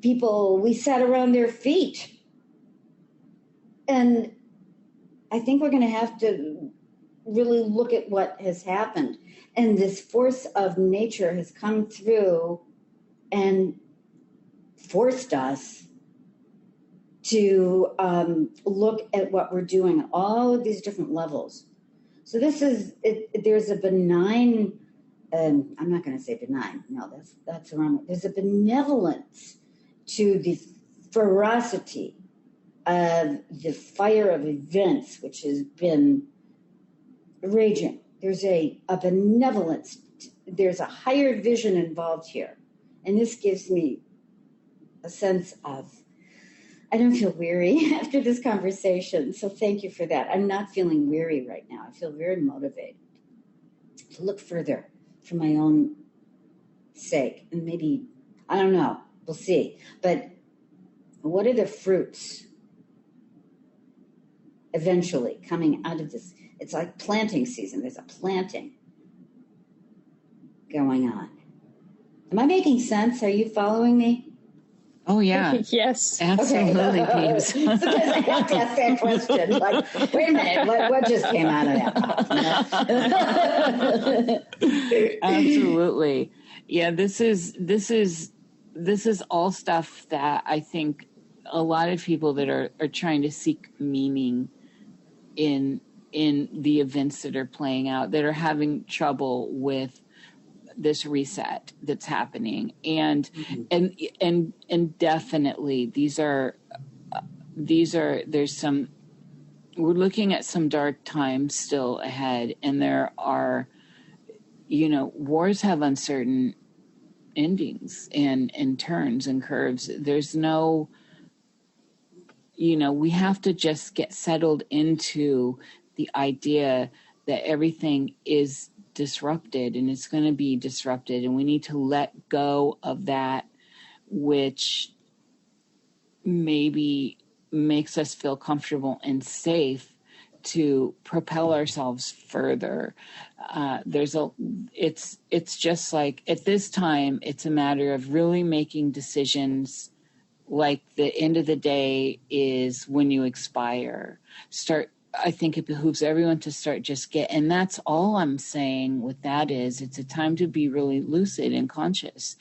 We sat around their feet. And I think we're going to have to really look at what has happened. And this force of nature has come through and forced us to look at what we're doing at all of these different levels. So this is, there's a benign, I'm not going to say benign, no, that's wrong. There's a benevolence to the ferocity of the fire of events, which has been raging there's a benevolence, there's a higher vision involved here. And this gives me a sense of, I don't feel weary after this conversation. So thank you for that. I'm not feeling weary right now. I feel very motivated to look further for my own sake. And maybe, I don't know, we'll see. But what are the fruits eventually coming out of this? It's like planting season. There's a planting going on. Am I making sense? Are you following me? Oh, yeah. Yes. Absolutely, okay. Peeves. Because I have to ask that question. Like, wait a minute, what just came out of that mouth? Absolutely. Yeah, this is all stuff that I think a lot of people that are trying to seek meaning in the events that are playing out, that are having trouble with this reset that's happening, and definitely there's some, we're looking at some dark times still ahead, and there are, wars have uncertain endings and turns and curves. There's no, we have to just get settled into the idea that everything is disrupted, and it's going to be disrupted, and we need to let go of that which maybe makes us feel comfortable and safe to propel ourselves further. It's just like at this time, it's a matter of really making decisions. Like the end of the day is when you expire. I think it behooves everyone to start and that's all I'm saying with that is it's a time to be really lucid and conscious,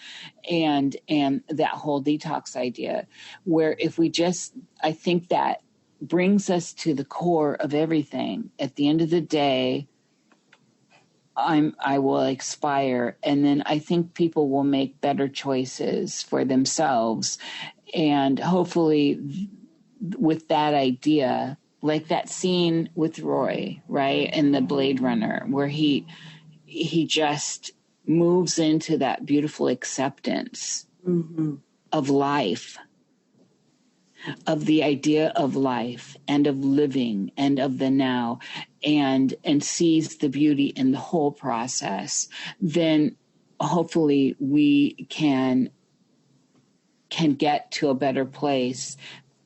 and that whole detox idea, where if we I think that brings us to the core of everything. At the end of the day, I will expire, and then I think people will make better choices for themselves, and hopefully with that idea, like that scene with Roy, right, in the Blade Runner, where he just moves into that beautiful acceptance of life, of the idea of life and of living and of the now, and sees the beauty in the whole process. Then hopefully we can get to a better place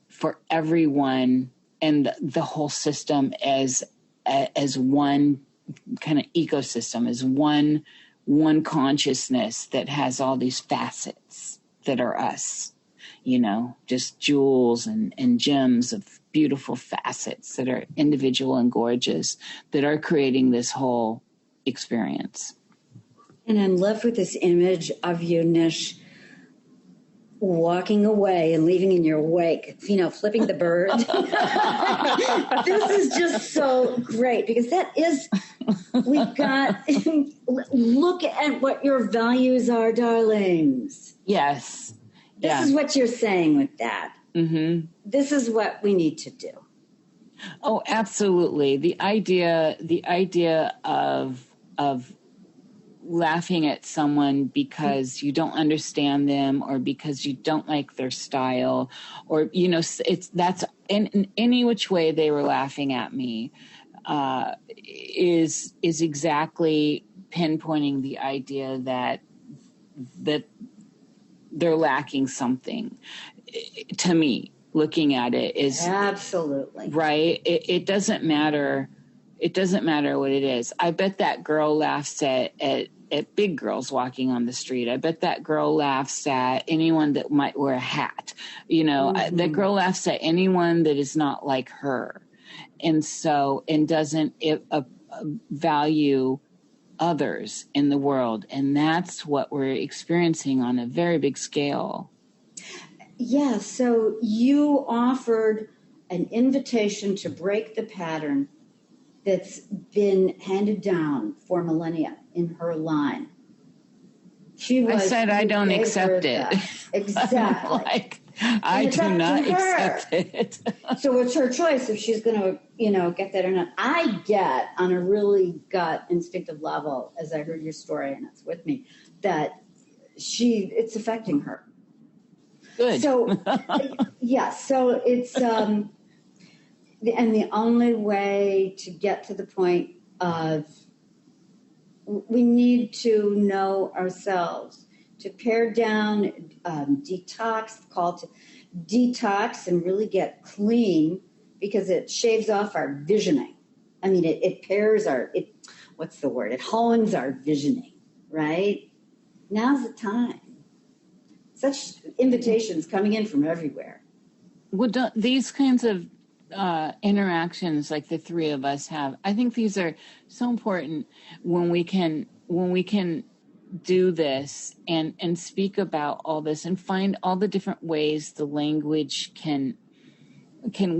for everyone, and the whole system as one kind of ecosystem, as one consciousness that has all these facets that are us, just jewels and gems of beautiful facets that are individual and gorgeous, that are creating this whole experience. And I'm left with this image of you, Niish, walking away and leaving in your wake, flipping the bird. This is just so great, because we've got, look at what your values are, darlings. Yes. This is what you're saying with that. Mm-hmm. This is what we need to do. Oh, absolutely. The idea of laughing at someone because you don't understand them, or because you don't like their style, or that's in any which way they were laughing at me, is exactly pinpointing the idea that they're lacking something. To me, looking at it is absolutely right. It doesn't matter. It doesn't matter what it is. I bet that girl laughs at big girls walking on the street. I bet that girl laughs at anyone that might wear a hat. That girl laughs at anyone that is not like her. And doesn't value others in the world. And that's what we're experiencing on a very big scale. Yeah. So you offered an invitation to break the pattern that's been handed down for millennia in her line. I said I don't accept it. Exactly. I do not accept it. So it's her choice if she's going to get that or not. I get on a really gut instinctive level, as I heard your story and it's with me, that it's affecting her. Good. So, yeah, so it's, and the only way to get to the point of, we need to know ourselves, to pare down, call to detox and really get clean, because it shaves off our visioning. I mean, it pairs what's the word? It hones our visioning, right? Now's the time. Such invitations coming in from everywhere. Well, these kinds of interactions like the three of us have, I think these are so important when we can do this and speak about all this and find all the different ways the language can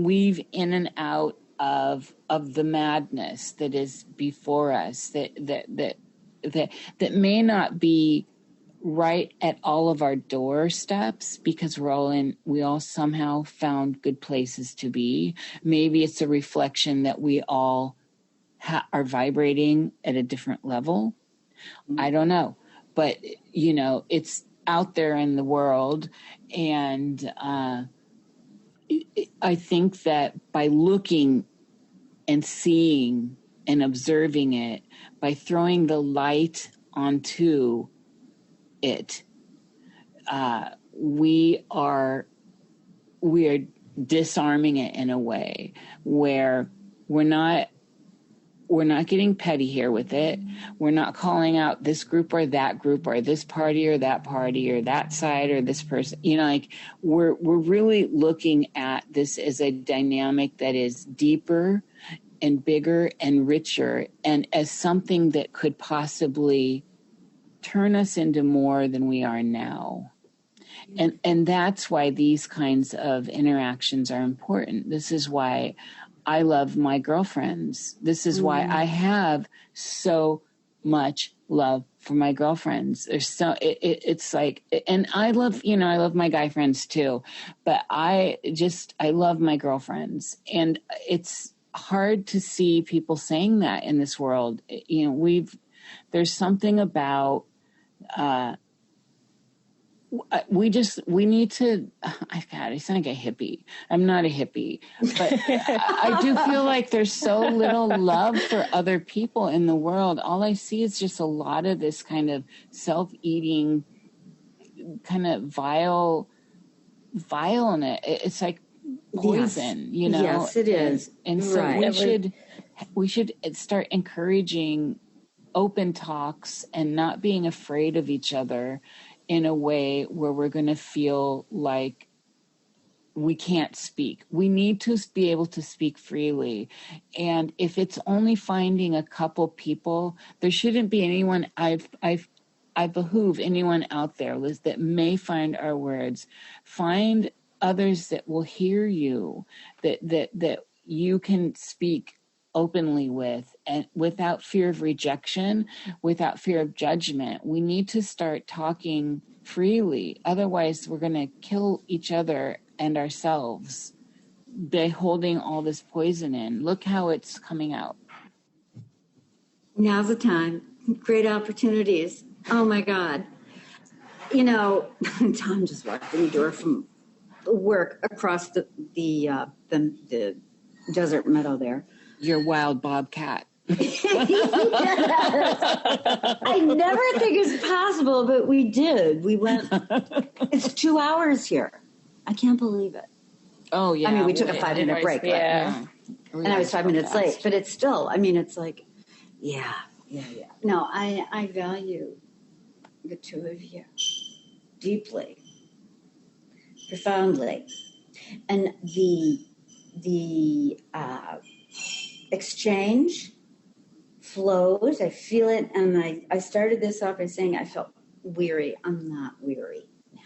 weave in and out of the madness that is before us, that may not be right at all of our doorsteps, because we all somehow found good places to be. Maybe it's a reflection that we all are vibrating at a different level. I don't know, but it's out there in the world, and I think that by looking and seeing and observing it, by throwing the light onto it, we are disarming it in a way where we're not getting petty here with it. We're not calling out this group or that group or this party or that side or this person. We're really looking at this as a dynamic that is deeper and bigger and richer, and as something that could possibly turn us into more than we are now. And that's why these kinds of interactions are important. This is why I love my girlfriends. This is why I have so much love for my girlfriends. There's it's like, and I love my guy friends too, but I love my girlfriends. And it's hard to see people saying that in this world. There's something about, we need to, I sound like a hippie. I'm not a hippie, but I do feel like there's so little love for other people in the world. All I see is just a lot of this kind of self-eating, kind of vile in it. It's like poison, Yes, it is. And so right. we should start encouraging open talks and not being afraid of each other in a way where we're going to feel like we can't speak. We need to be able to speak freely. And if it's only finding a couple people, there shouldn't be anyone, I behoove anyone out there, Liz, that may find our words. Find others that will hear you, that you can speak openly with, and without fear of rejection, without fear of judgment. We need to start talking freely. Otherwise, we're going to kill each other and ourselves by holding all this poison in. Look how it's coming out. Now's the time. Great opportunities. Oh my God. Tom just walked in the door from work across the desert meadow there. Your wild bobcat. Yes. I never think it's possible, but we did. We went, it's 2 hours here. I can't believe it. Oh, yeah. I mean, we took a 5-minute break. Yeah. And I was 5 minutes late, but it's still, it's like, yeah. No, I value the two of you deeply, profoundly. And the exchange flows. I feel it. And I started this off by saying I felt weary. I'm not weary now.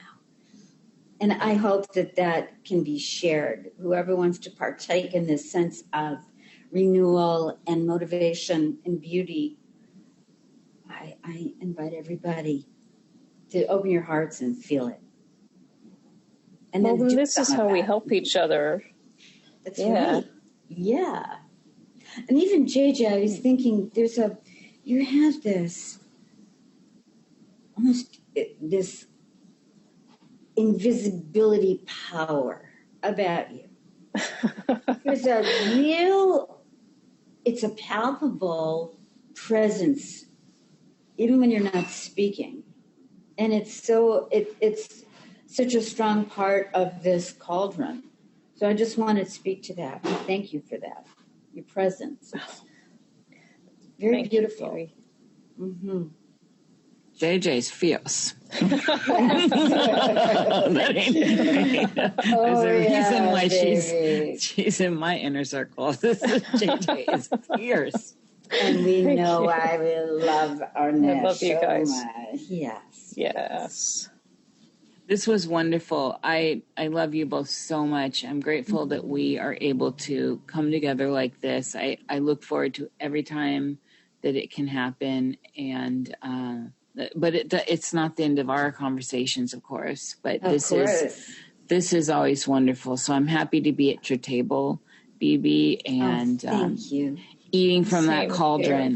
And I hope that can be shared. Whoever wants to partake in this sense of renewal and motivation and beauty, I invite everybody to open your hearts and feel it. And then this is how we help each other. That's right. Yeah. And even JJ, I was thinking you have this almost this invisibility power about you. There's it's a palpable presence, even when you're not speaking. And it's such a strong part of this cauldron. So I just want to speak to that. Thank you for that. Your presence. It's very beautiful. Mm-hmm. JJ's fierce. There's a reason why she's in my inner circle. This is JJ is fierce. And we know why we love our Niish. I love you guys. Yes. This was wonderful. I love you both so much. I'm grateful that we are able to come together like this. I look forward to every time that it can happen. And but it's not the end of our conversations, of course. But this is always wonderful. So I'm happy to be at your table, Bibi, and thank you. Eating from that cauldron.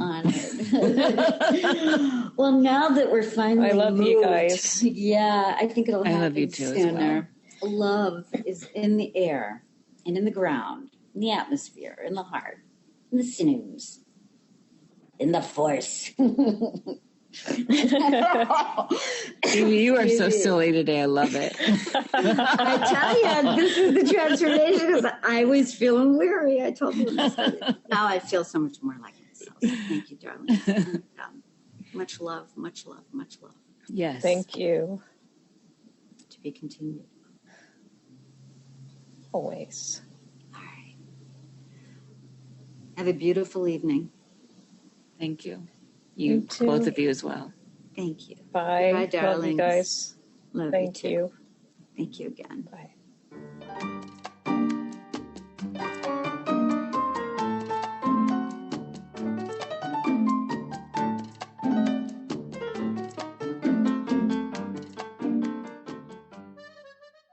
Well, now that we're finally I love you guys. Yeah, I think it'll happen I love you too sooner. as well. Love is in the air and in the ground, in the atmosphere, in the heart, in the sinews, in the force. You are so silly today. I love it. I tell you, this is the transformation because I was feeling weary. I told you this. Now I feel so much more like myself. So thank you, darling. And, much love, much love, much love. Yes. Thank you. To be continued. Always. All right. Have a beautiful evening. Thank you. You too. Both of you as well. Thank you. Bye. Bye, darlings. Love you guys. Love Thank you. you. Thank you again. Bye.